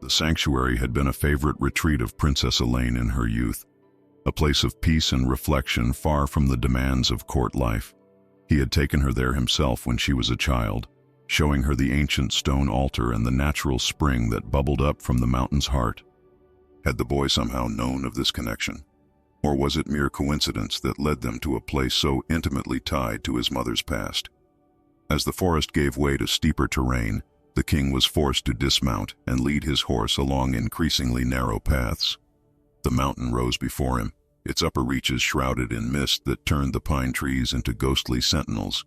The sanctuary had been a favorite retreat of Princess Elaine in her youth, a place of peace and reflection far from the demands of court life. He had taken her there himself when she was a child, showing her the ancient stone altar and the natural spring that bubbled up from the mountain's heart. Had the boy somehow known of this connection? Or was it mere coincidence that led them to a place so intimately tied to his mother's past? As the forest gave way to steeper terrain, the king was forced to dismount and lead his horse along increasingly narrow paths. The mountain rose before him, its upper reaches shrouded in mist that turned the pine trees into ghostly sentinels.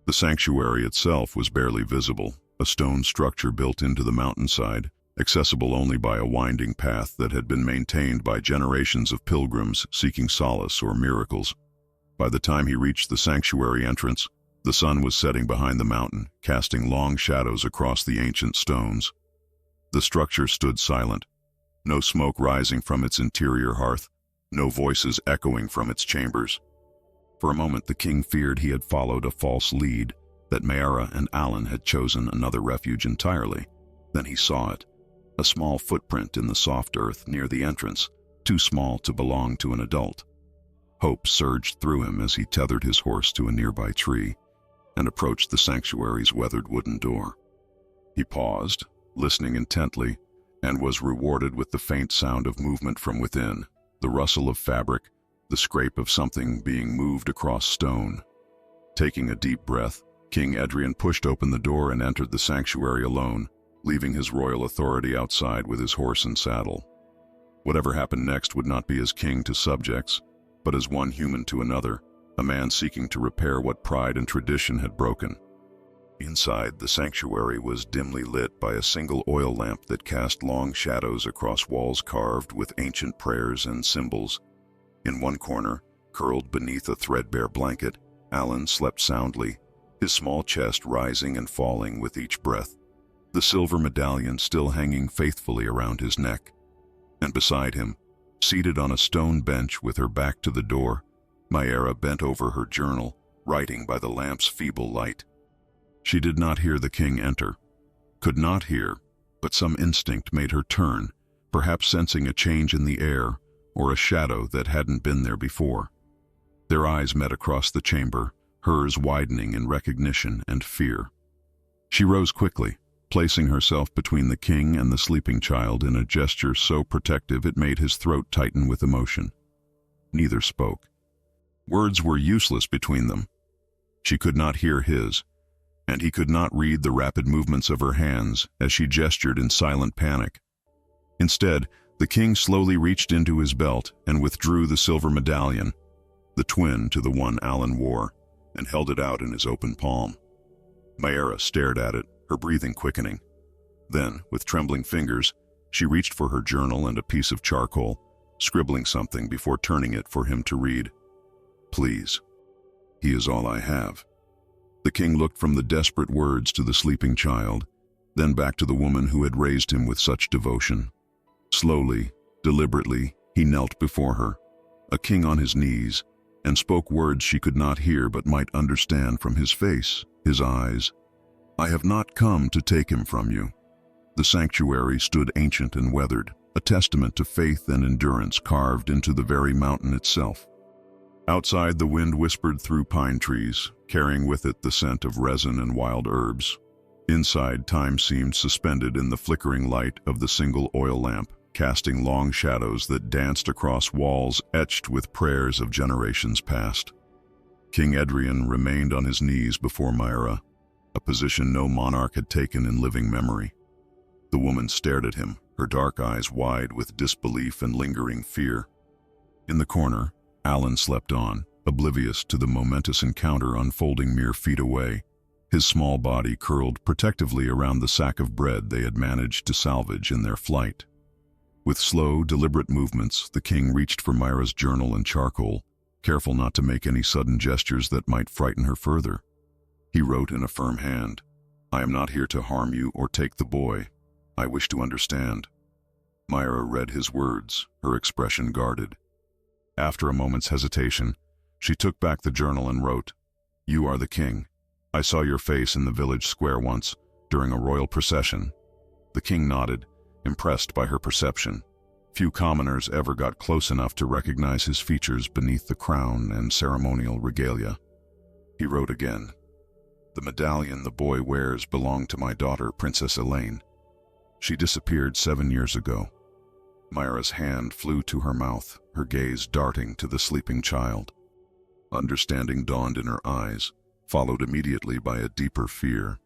The sanctuary itself was barely visible, a stone structure built into the mountainside, accessible only by a winding path that had been maintained by generations of pilgrims seeking solace or miracles. By the time he reached the sanctuary entrance, the sun was setting behind the mountain, casting long shadows across the ancient stones. The structure stood silent, no smoke rising from its interior hearth, no voices echoing from its chambers. For a moment the king feared he had followed a false lead, that Mayara and Alan had chosen another refuge entirely. Then he saw it, a small footprint in the soft earth near the entrance, too small to belong to an adult. Hope surged through him as he tethered his horse to a nearby tree and approached the sanctuary's weathered wooden door. He paused, listening intently, and was rewarded with the faint sound of movement from within, the rustle of fabric, the scrape of something being moved across stone. Taking a deep breath, King Edrian pushed open the door and entered the sanctuary alone, leaving his royal authority outside with his horse and saddle. Whatever happened next would not be as king to subjects, but as one human to another, a man seeking to repair what pride and tradition had broken. Inside, the sanctuary was dimly lit by a single oil lamp that cast long shadows across walls carved with ancient prayers and symbols. In one corner, curled beneath a threadbare blanket, Alan slept soundly, his small chest rising and falling with each breath, the silver medallion still hanging faithfully around his neck. And beside him, seated on a stone bench with her back to the door, Mayra bent over her journal, writing by the lamp's feeble light. She did not hear the king enter, could not hear, but some instinct made her turn, perhaps sensing a change in the air or a shadow that hadn't been there before. Their eyes met across the chamber, hers widening in recognition and fear. She rose quickly, placing herself between the king and the sleeping child in a gesture so protective it made his throat tighten with emotion. Neither spoke. Words were useless between them. She could not hear his, and he could not read the rapid movements of her hands as she gestured in silent panic. Instead, the king slowly reached into his belt and withdrew the silver medallion, the twin to the one Alan wore, and held it out in his open palm. Mayra stared at it, her breathing quickening. Then, with trembling fingers, she reached for her journal and a piece of charcoal, scribbling something before turning it for him to read. "Please. He is all I have." The king looked from the desperate words to the sleeping child, then back to the woman who had raised him with such devotion. Slowly, deliberately, he knelt before her, a king on his knees, and spoke words she could not hear but might understand from his face, his eyes. "I have not come to take him from you." The sanctuary stood ancient and weathered, a testament to faith and endurance carved into the very mountain itself. Outside, the wind whispered through pine trees, carrying with it the scent of resin and wild herbs. Inside, time seemed suspended in the flickering light of the single oil lamp, casting long shadows that danced across walls etched with prayers of generations past. King Edrian remained on his knees before Mayra, a position no monarch had taken in living memory. The woman stared at him, her dark eyes wide with disbelief and lingering fear. In the corner, Alan slept on, oblivious to the momentous encounter unfolding mere feet away, his small body curled protectively around the sack of bread they had managed to salvage in their flight. With slow, deliberate movements, the king reached for Mayra's journal and charcoal, careful not to make any sudden gestures that might frighten her further. He wrote in a firm hand, "I am not here to harm you or take the boy. I wish to understand." Mayra read his words, her expression guarded. After a moment's hesitation, she took back the journal and wrote, "You are the king. I saw your face in the village square once, during a royal procession." The king nodded, impressed by her perception. Few commoners ever got close enough to recognize his features beneath the crown and ceremonial regalia. He wrote again, "The medallion the boy wears belonged to my daughter, Princess Elaine. She disappeared 7 years ago." Mayra's hand flew to her mouth, her gaze darting to the sleeping child. Understanding dawned in her eyes, followed immediately by a deeper fear.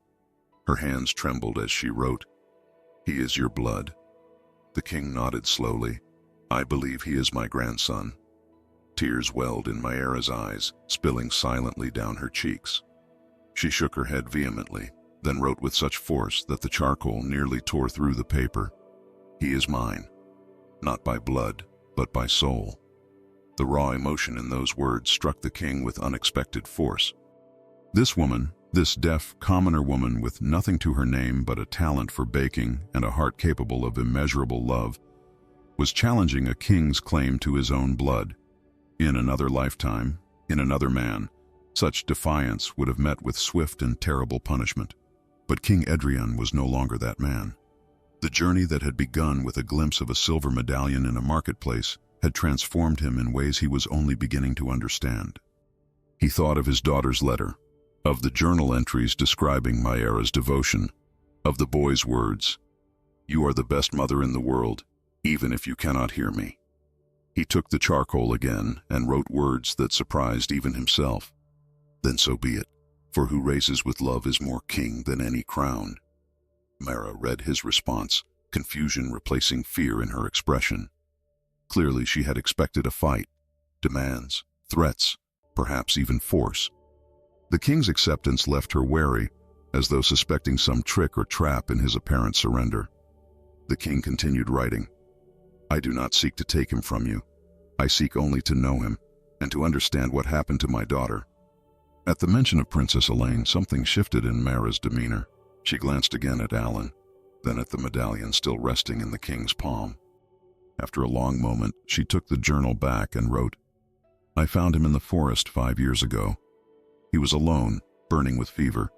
Her hands trembled as she wrote, "He is your blood." The king nodded slowly. "I believe he is my grandson." Tears welled in Mayra's eyes, spilling silently down her cheeks. She shook her head vehemently, then wrote with such force that the charcoal nearly tore through the paper, "He is mine, not by blood, but by soul." The raw emotion in those words struck the king with unexpected force. This woman, this deaf, commoner woman with nothing to her name but a talent for baking and a heart capable of immeasurable love, was challenging a king's claim to his own blood. In another lifetime, in another man, such defiance would have met with swift and terrible punishment. But King Edrian was no longer that man. The journey that had begun with a glimpse of a silver medallion in a marketplace had transformed him in ways he was only beginning to understand. He thought of his daughter's letter, of the journal entries describing Mayra's devotion, of the boy's words, "You are the best mother in the world, even if you cannot hear me." He took the charcoal again and wrote words that surprised even himself. "Then so be it, for who raises with love is more king than any crown." Mayra read his response, confusion replacing fear in her expression. Clearly she had expected a fight, demands, threats, perhaps even force. The king's acceptance left her wary, as though suspecting some trick or trap in his apparent surrender. The king continued writing, "I do not seek to take him from you. I seek only to know him, and to understand what happened to my daughter." At the mention of Princess Elaine, something shifted in Mara's demeanor. She glanced again at Alan, then at the medallion still resting in the king's palm. After a long moment, she took the journal back and wrote, "I found him in the forest 5 years ago. He was alone, burning with fever,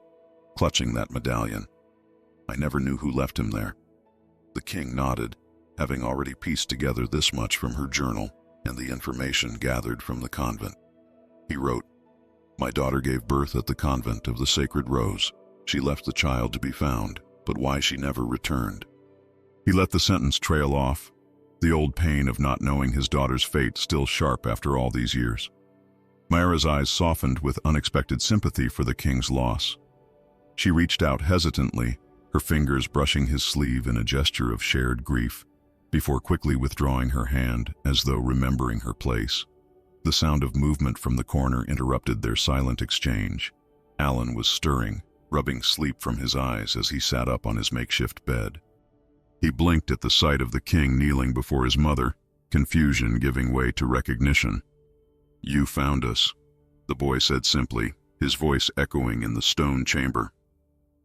clutching that medallion. I never knew who left him there." The king nodded, having already pieced together this much from her journal and the information gathered from the convent. He wrote, "My daughter gave birth at the convent of the Sacred Rose. She left the child to be found, but why she never returned." He let the sentence trail off, the old pain of not knowing his daughter's fate still sharp after all these years. Myra's eyes softened with unexpected sympathy for the king's loss. She reached out hesitantly, her fingers brushing his sleeve in a gesture of shared grief, before quickly withdrawing her hand as though remembering her place. The sound of movement from the corner interrupted their silent exchange. Alan was stirring, rubbing sleep from his eyes as he sat up on his makeshift bed. He blinked at the sight of the king kneeling before his mother, confusion giving way to recognition. "You found us," the boy said simply, his voice echoing in the stone chamber.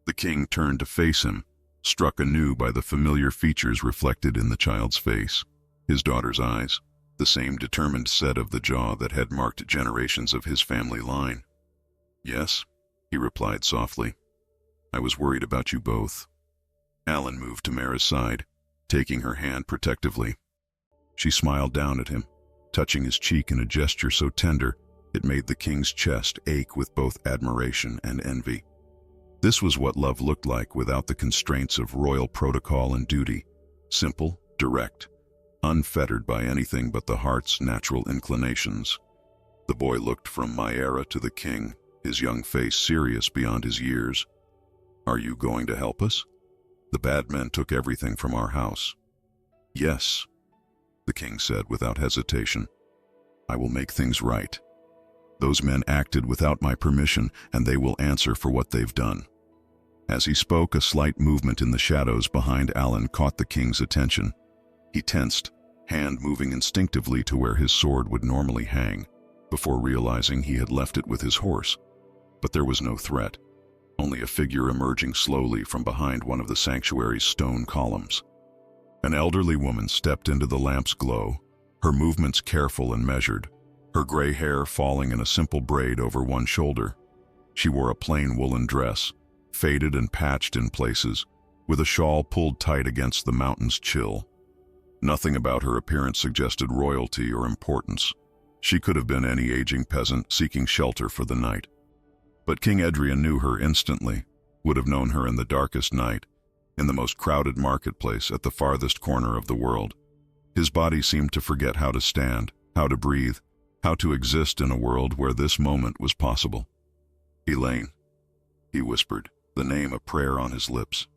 The king turned to face him, struck anew by the familiar features reflected in the child's face. His daughter's eyes, the same determined set of the jaw that had marked generations of his family line. "Yes," he replied softly. "I was worried about you both." Alan moved to Mara's side, taking her hand protectively. She smiled down at him, touching his cheek in a gesture so tender it made the king's chest ache with both admiration and envy. This was what love looked like without the constraints of royal protocol and duty. Simple, direct, unfettered by anything but the heart's natural inclinations. The boy looked from Myra to the king, his young face serious beyond his years. "Are you going to help us? The bad men took everything from our house." "Yes," the king said without hesitation. "I will make things right. Those men acted without my permission, and they will answer for what they've done." As he spoke, a slight movement in the shadows behind Alan caught the king's attention. He tensed, hand moving instinctively to where his sword would normally hang, before realizing he had left it with his horse. But there was no threat, only a figure emerging slowly from behind one of the sanctuary's stone columns. An elderly woman stepped into the lamp's glow, her movements careful and measured, her gray hair falling in a simple braid over one shoulder. She wore a plain woolen dress, faded and patched in places, with a shawl pulled tight against the mountain's chill. Nothing about her appearance suggested royalty or importance. She could have been any aging peasant seeking shelter for the night. But King Edrian knew her instantly, would have known her in the darkest night, in the most crowded marketplace at the farthest corner of the world. His body seemed to forget how to stand, how to breathe, how to exist in a world where this moment was possible. "Elaine," he whispered, the name a prayer on his lips.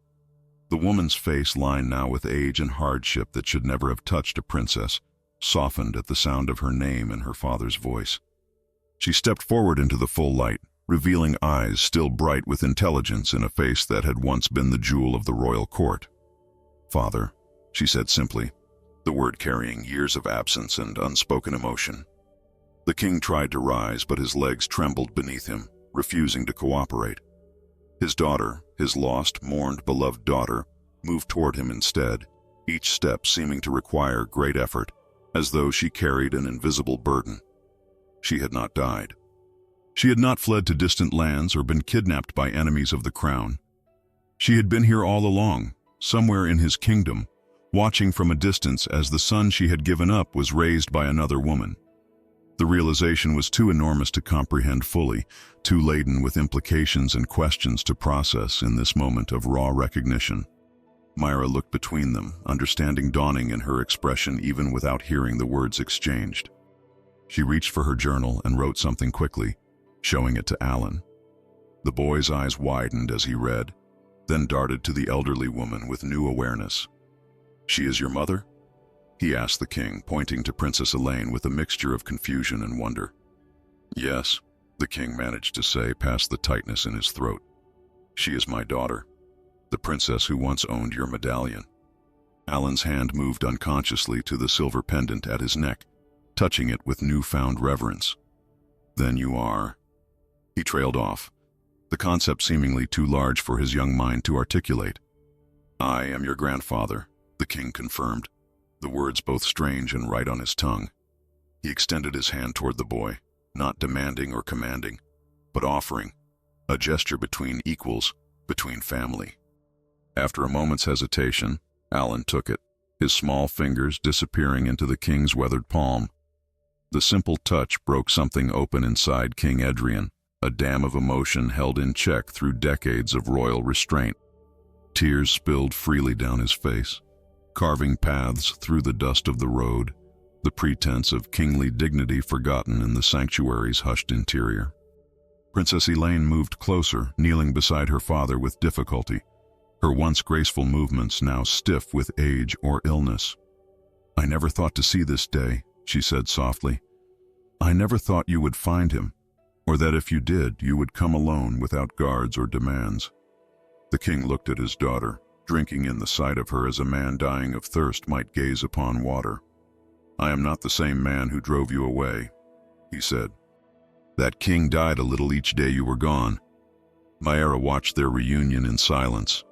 The woman's face, lined now with age and hardship that should never have touched a princess, softened at the sound of her name and her father's voice. She stepped forward into the full light, revealing eyes still bright with intelligence in a face that had once been the jewel of the royal court. "Father," she said simply, the word carrying years of absence and unspoken emotion. The king tried to rise, but his legs trembled beneath him, refusing to cooperate. His daughter, his lost, mourned, beloved daughter, moved toward him instead, each step seeming to require great effort, as though she carried an invisible burden. She had not died. She had not fled to distant lands or been kidnapped by enemies of the crown. She had been here all along, somewhere in his kingdom, watching from a distance as the son she had given up was raised by another woman. The realization was too enormous to comprehend fully, too laden with implications and questions to process in this moment of raw recognition. Myra looked between them, understanding dawning in her expression even without hearing the words exchanged. She reached for her journal and wrote something quickly, showing it to Alan. The boy's eyes widened as he read, then darted to the elderly woman with new awareness. "She is your mother?" he asked the king, pointing to Princess Elaine with a mixture of confusion and wonder. Yes, the king managed to say past the tightness in his throat. She is my daughter, the princess who once owned your medallion. Alan's hand moved unconsciously to the silver pendant at his neck, touching it with newfound reverence. Then you are... He trailed off, the concept seemingly too large for his young mind to articulate. I am your grandfather, the king confirmed, the words both strange and right on his tongue. He extended his hand toward the boy, not demanding or commanding, but offering, a gesture between equals, between family. After a moment's hesitation, Alan took it, his small fingers disappearing into the king's weathered palm. The simple touch broke something open inside King Edrian, a dam of emotion held in check through decades of royal restraint. Tears spilled freely down his face, carving paths through the dust of the road, the pretense of kingly dignity forgotten in the sanctuary's hushed interior. Princess Elaine moved closer, kneeling beside her father with difficulty, her once graceful movements now stiff with age or illness. I never thought to see this day, she said softly. I never thought you would find him, or that if you did, you would come alone without guards or demands. The king looked at his daughter, drinking in the sight of her as a man dying of thirst might gaze upon water. I am not the same man who drove you away, he said. That king died a little each day you were gone. Mayra watched their reunion in silence,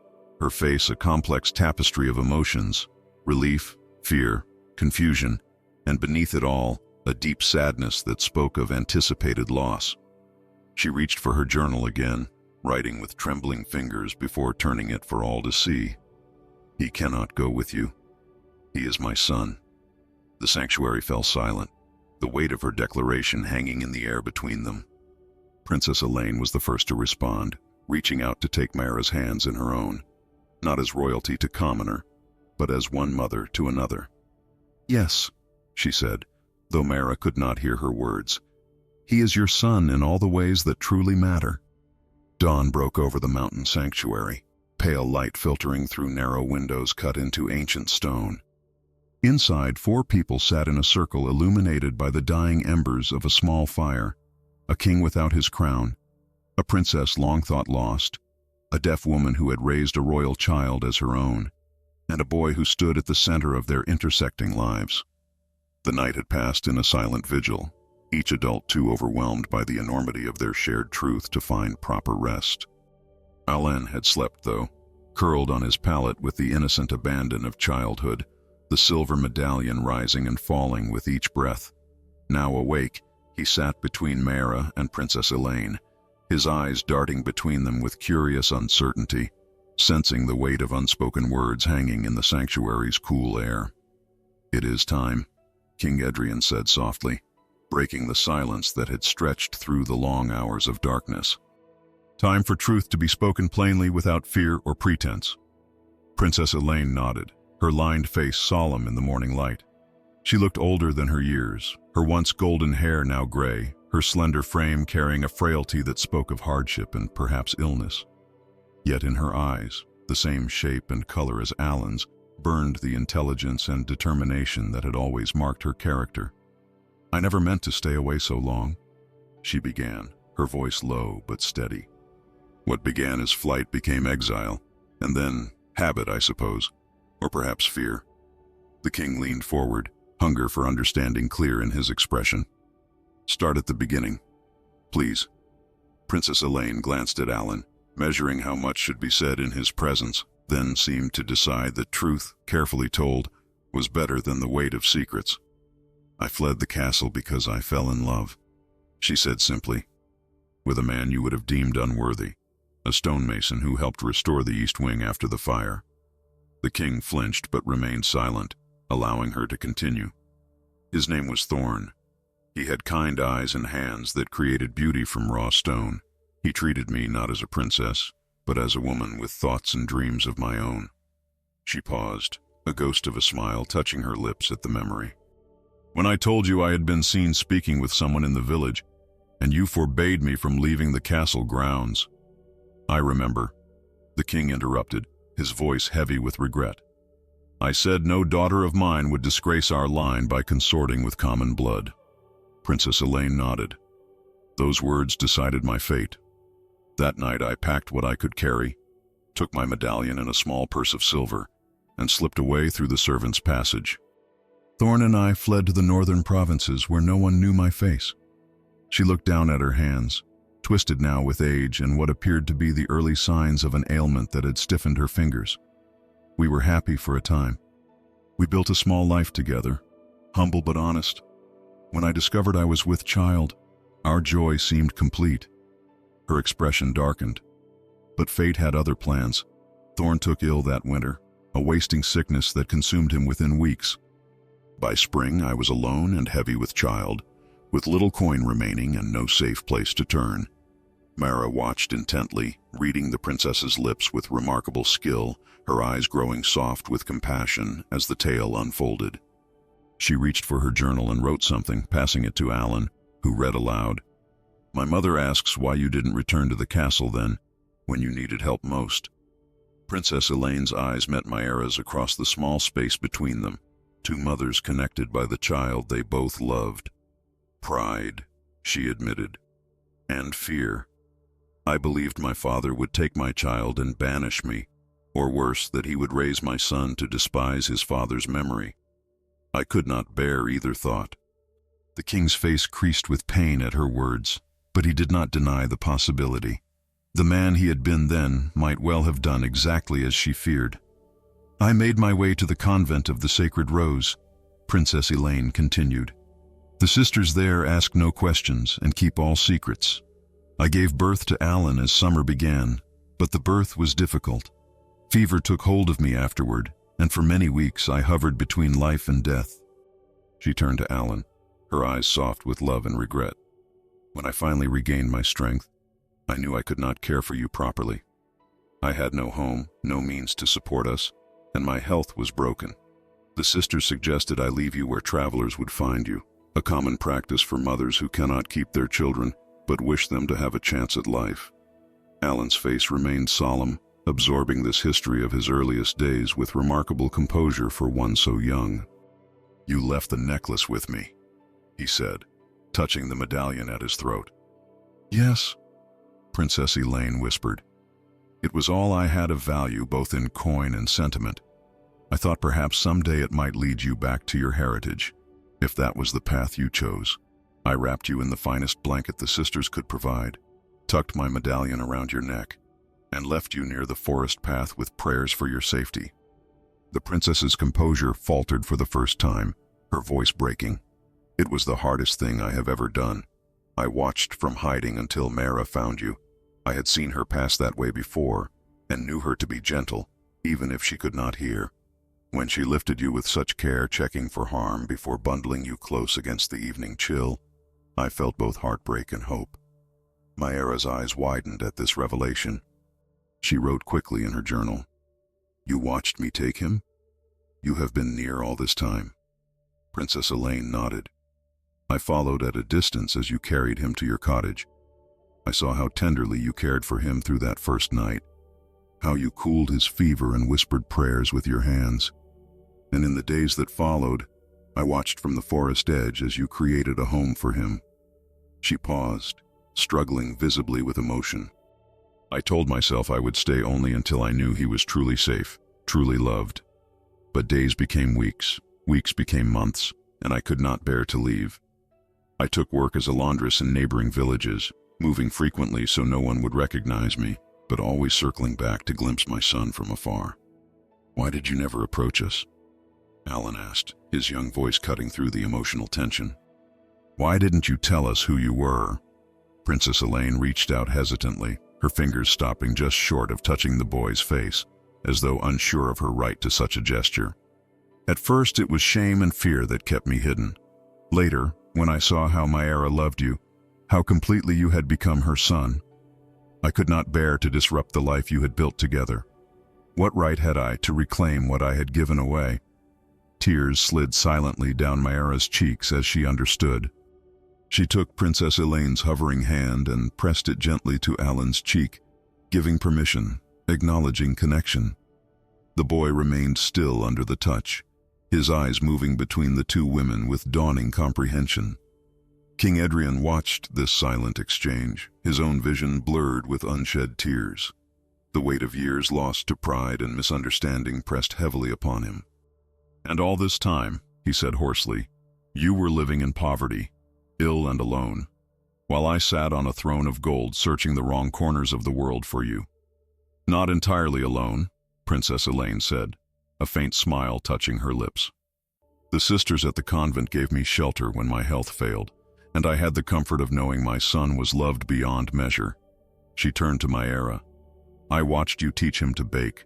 her face a complex tapestry of emotions, relief, fear, confusion, and beneath it all, a deep sadness that spoke of anticipated loss. She reached for her journal again, writing with trembling fingers before turning it for all to see. He cannot go with you. He is my son. The sanctuary fell silent, the weight of her declaration hanging in the air between them. Princess Elaine was the first to respond, reaching out to take Mayra's hands in her own, not as royalty to commoner, but as one mother to another. Yes, she said, though Mayra could not hear her words. He is your son in all the ways that truly matter. Dawn broke over the mountain sanctuary, pale light filtering through narrow windows cut into ancient stone. Inside, 4 people sat in a circle illuminated by the dying embers of a small fire, a king without his crown, a princess long thought lost, a deaf woman who had raised a royal child as her own, and a boy who stood at the center of their intersecting lives. The night had passed in a silent vigil, each adult too overwhelmed by the enormity of their shared truth to find proper rest. Alan had slept, though, curled on his pallet with the innocent abandon of childhood, the silver medallion rising and falling with each breath. Now awake, he sat between Mayra and Princess Elaine, his eyes darting between them with curious uncertainty, sensing the weight of unspoken words hanging in the sanctuary's cool air. It is time, King Edrian said softly, breaking the silence that had stretched through the long hours of darkness. Time for truth to be spoken plainly without fear or pretense. Princess Elaine nodded, her lined face solemn in the morning light. She looked older than her years, her once golden hair now gray, her slender frame carrying a frailty that spoke of hardship and perhaps illness. Yet in her eyes, the same shape and color as Alan's, burned the intelligence and determination that had always marked her character. I never meant to stay away so long, she began, her voice low but steady. What began as flight became exile, and then habit, I suppose, or perhaps fear. The king leaned forward, hunger for understanding clear in his expression. Start at the beginning, please. Princess Elaine glanced at Alan, measuring how much should be said in his presence, then seemed to decide that truth, carefully told, was better than the weight of secrets. I fled the castle because I fell in love, she said simply, with a man you would have deemed unworthy, a stonemason who helped restore the East Wing after the fire. The king flinched but remained silent, allowing her to continue. His name was Thorn. He had kind eyes and hands that created beauty from raw stone. He treated me not as a princess, but as a woman with thoughts and dreams of my own. She paused, a ghost of a smile touching her lips at the memory. When I told you I had been seen speaking with someone in the village, and you forbade me from leaving the castle grounds. I remember. The king interrupted, his voice heavy with regret. I said no daughter of mine would disgrace our line by consorting with common blood. Princess Elaine nodded. Those words decided my fate. That night I packed what I could carry, took my medallion and a small purse of silver, and slipped away through the servants' passage. Thorn and I fled to the northern provinces where no one knew my face. She looked down at her hands, twisted now with age and what appeared to be the early signs of an ailment that had stiffened her fingers. We were happy for a time. We built a small life together, humble but honest. When I discovered I was with child, our joy seemed complete. Her expression darkened. But fate had other plans. Thorn took ill that winter, a wasting sickness that consumed him within weeks. By spring, I was alone and heavy with child, with little coin remaining and no safe place to turn. Mara watched intently, reading the princess's lips with remarkable skill, her eyes growing soft with compassion as the tale unfolded. She reached for her journal and wrote something, passing it to Alan, who read aloud. "My mother asks why you didn't return to the castle then, when you needed help most." Princess Elaine's eyes met Maera's across the small space between them, two mothers connected by the child they both loved. "Pride," she admitted, "and fear. I believed my father would take my child and banish me, or worse, that he would raise my son to despise his father's memory. I could not bear either thought." The king's face creased with pain at her words, but he did not deny the possibility. The man he had been then might well have done exactly as she feared. "I made my way to the convent of the Sacred Rose," Princess Elaine continued. "The sisters there ask no questions and keep all secrets. I gave birth to Alan as summer began, but the birth was difficult. Fever took hold of me afterward, and for many weeks I hovered between life and death." She turned to Alan, her eyes soft with love and regret. "When I finally regained my strength, I knew I could not care for you properly. I had no home, no means to support us, and my health was broken. The sisters suggested I leave you where travelers would find you, a common practice for mothers who cannot keep their children, but wish them to have a chance at life." Alan's face remained solemn, absorbing this history of his earliest days with remarkable composure for one so young. "You left the necklace with me," he said, touching the medallion at his throat. "Yes," Princess Elaine whispered. "It was all I had of value, both in coin and sentiment. I thought perhaps someday it might lead you back to your heritage, if that was the path you chose. I wrapped you in the finest blanket the sisters could provide, tucked my medallion around your neck, and left you near the forest path with prayers for your safety." The princess's composure faltered for the first time, her voice breaking. "It was the hardest thing I have ever done. I watched from hiding until Mara found you. I had seen her pass that way before, and knew her to be gentle, even if she could not hear. When she lifted you with such care, checking for harm before bundling you close against the evening chill, I felt both heartbreak and hope." Maera's eyes widened at this revelation. She wrote quickly in her journal, "You watched me take him? You have been near all this time?" Princess Elaine nodded. "I followed at a distance as you carried him to your cottage. I saw how tenderly you cared for him through that first night, how you cooled his fever and whispered prayers with your hands. And in the days that followed, I watched from the forest edge as you created a home for him." She paused, struggling visibly with emotion. "I told myself I would stay only until I knew he was truly safe, truly loved. But days became weeks, weeks became months, and I could not bear to leave. I took work as a laundress in neighboring villages, moving frequently so no one would recognize me, but always circling back to glimpse my son from afar." "Why did you never approach us?" Alan asked, his young voice cutting through the emotional tension. "Why didn't you tell us who you were?" Princess Elaine reached out hesitantly, her fingers stopping just short of touching the boy's face, as though unsure of her right to such a gesture. "At first it was shame and fear that kept me hidden. Later, when I saw how Maera loved you, how completely you had become her son, I could not bear to disrupt the life you had built together. What right had I to reclaim what I had given away?" Tears slid silently down Maera's cheeks as she understood. She took Princess Elaine's hovering hand and pressed it gently to Alan's cheek, giving permission, acknowledging connection. The boy remained still under the touch, his eyes moving between the two women with dawning comprehension. King Edrian watched this silent exchange, his own vision blurred with unshed tears. The weight of years lost to pride and misunderstanding pressed heavily upon him. "And all this time," he said hoarsely, "you were living in poverty, ill and alone, while I sat on a throne of gold searching the wrong corners of the world for you." "Not entirely alone," Princess Elaine said, a faint smile touching her lips. "The sisters at the convent gave me shelter when my health failed, and I had the comfort of knowing my son was loved beyond measure." She turned to Mayra. "I watched you teach him to bake,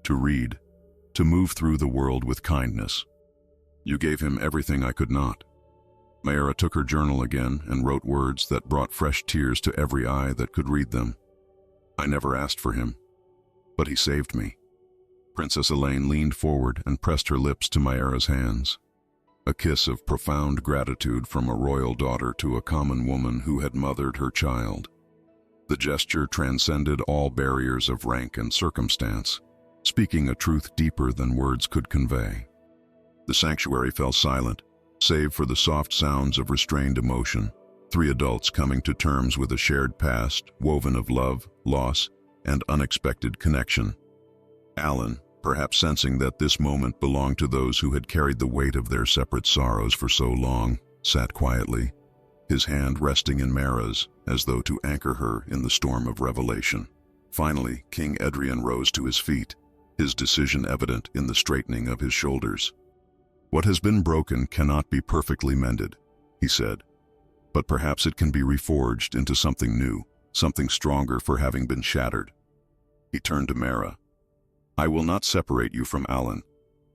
to read, to move through the world with kindness. You gave him everything I could not." Mayra took her journal again and wrote words that brought fresh tears to every eye that could read them. "I never asked for him, but he saved me." Princess Elaine leaned forward and pressed her lips to Mayra's hands. A kiss of profound gratitude from a royal daughter to a common woman who had mothered her child. The gesture transcended all barriers of rank and circumstance, speaking a truth deeper than words could convey. The sanctuary fell silent, save for the soft sounds of restrained emotion, three adults coming to terms with a shared past, woven of love, loss, and unexpected connection. Alan, perhaps sensing that this moment belonged to those who had carried the weight of their separate sorrows for so long, sat quietly, his hand resting in Mayra's, as though to anchor her in the storm of revelation. Finally, King Edrian rose to his feet, his decision evident in the straightening of his shoulders. "What has been broken cannot be perfectly mended," he said, "but perhaps it can be reforged into something new, something stronger for having been shattered." He turned to Mayra. "I will not separate you from Alan.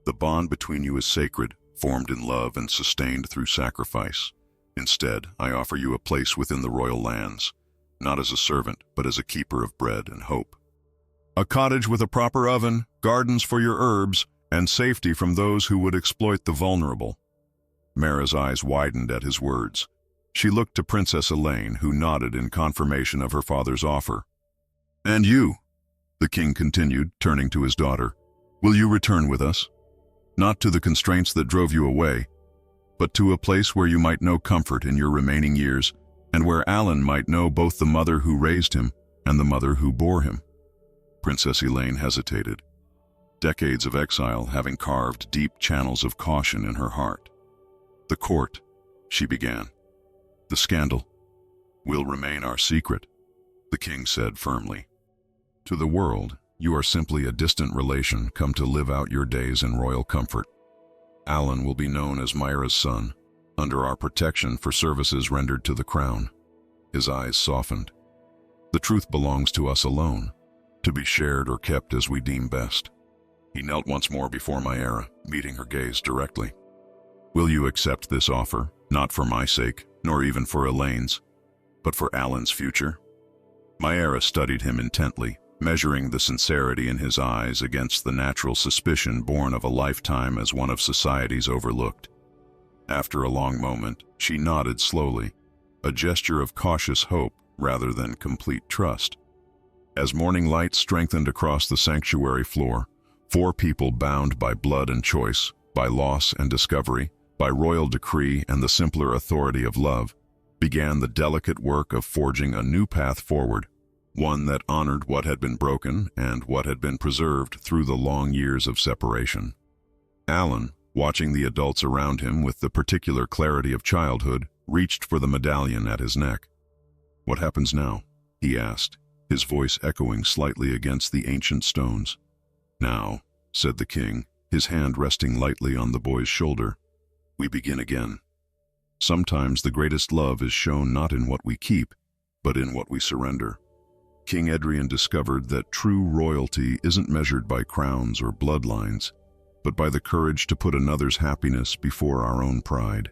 The bond between you is sacred, formed in love and sustained through sacrifice. Instead, I offer you a place within the royal lands, not as a servant, but as a keeper of bread and hope. A cottage with a proper oven, gardens for your herbs, and safety from those who would exploit the vulnerable." Mayra's eyes widened at his words. She looked to Princess Elaine, who nodded in confirmation of her father's offer. "And you," the king continued, turning to his daughter, "will you return with us? Not to the constraints that drove you away, but to a place where you might know comfort in your remaining years, and where Alan might know both the mother who raised him and the mother who bore him." Princess Elaine hesitated, decades of exile having carved deep channels of caution in her heart. "The court," she began. "The scandal will remain our secret," the king said firmly. "To the world, you are simply a distant relation come to live out your days in royal comfort. Alan will be known as Mayra's son, under our protection for services rendered to the crown." His eyes softened. "The truth belongs to us alone, to be shared or kept as we deem best." He knelt once more before Mayra, meeting her gaze directly. "Will you accept this offer, not for my sake, nor even for Elaine's, but for Alan's future?" Mayra studied him intently, measuring the sincerity in his eyes against the natural suspicion born of a lifetime as one of society's overlooked. After a long moment, she nodded slowly, a gesture of cautious hope rather than complete trust. As morning light strengthened across the sanctuary floor, four people bound by blood and choice, by loss and discovery, by royal decree and the simpler authority of love, began the delicate work of forging a new path forward, one that honored what had been broken and what had been preserved through the long years of separation. Alan, watching the adults around him with the particular clarity of childhood, reached for the medallion at his neck. "What happens now?" he asked, his voice echoing slightly against the ancient stones. "Now," said the king, his hand resting lightly on the boy's shoulder, "we begin again. Sometimes the greatest love is shown not in what we keep, but in what we surrender." King Edrian discovered that true royalty isn't measured by crowns or bloodlines, but by the courage to put another's happiness before our own pride.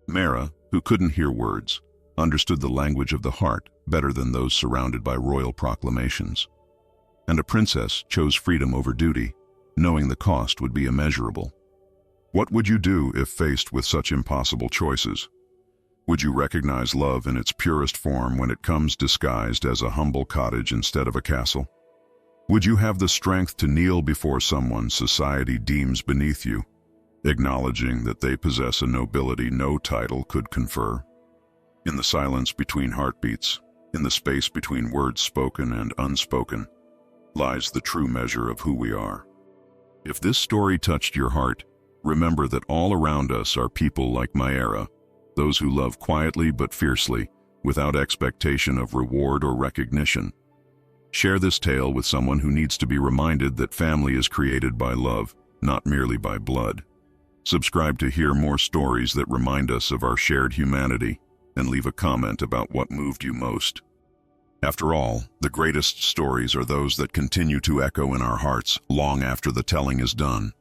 Mayra, who couldn't hear words, understood the language of the heart better than those surrounded by royal proclamations. And a princess chose freedom over duty, knowing the cost would be immeasurable. What would you do if faced with such impossible choices? Would you recognize love in its purest form when it comes disguised as a humble cottage instead of a castle? Would you have the strength to kneel before someone society deems beneath you, acknowledging that they possess a nobility no title could confer? In the silence between heartbeats, in the space between words spoken and unspoken, lies the true measure of who we are. If this story touched your heart, remember that all around us are people like Mayra, those who love quietly but fiercely, without expectation of reward or recognition. Share this tale with someone who needs to be reminded that family is created by love, not merely by blood. Subscribe to hear more stories that remind us of our shared humanity, and leave a comment about what moved you most. After all, the greatest stories are those that continue to echo in our hearts long after the telling is done.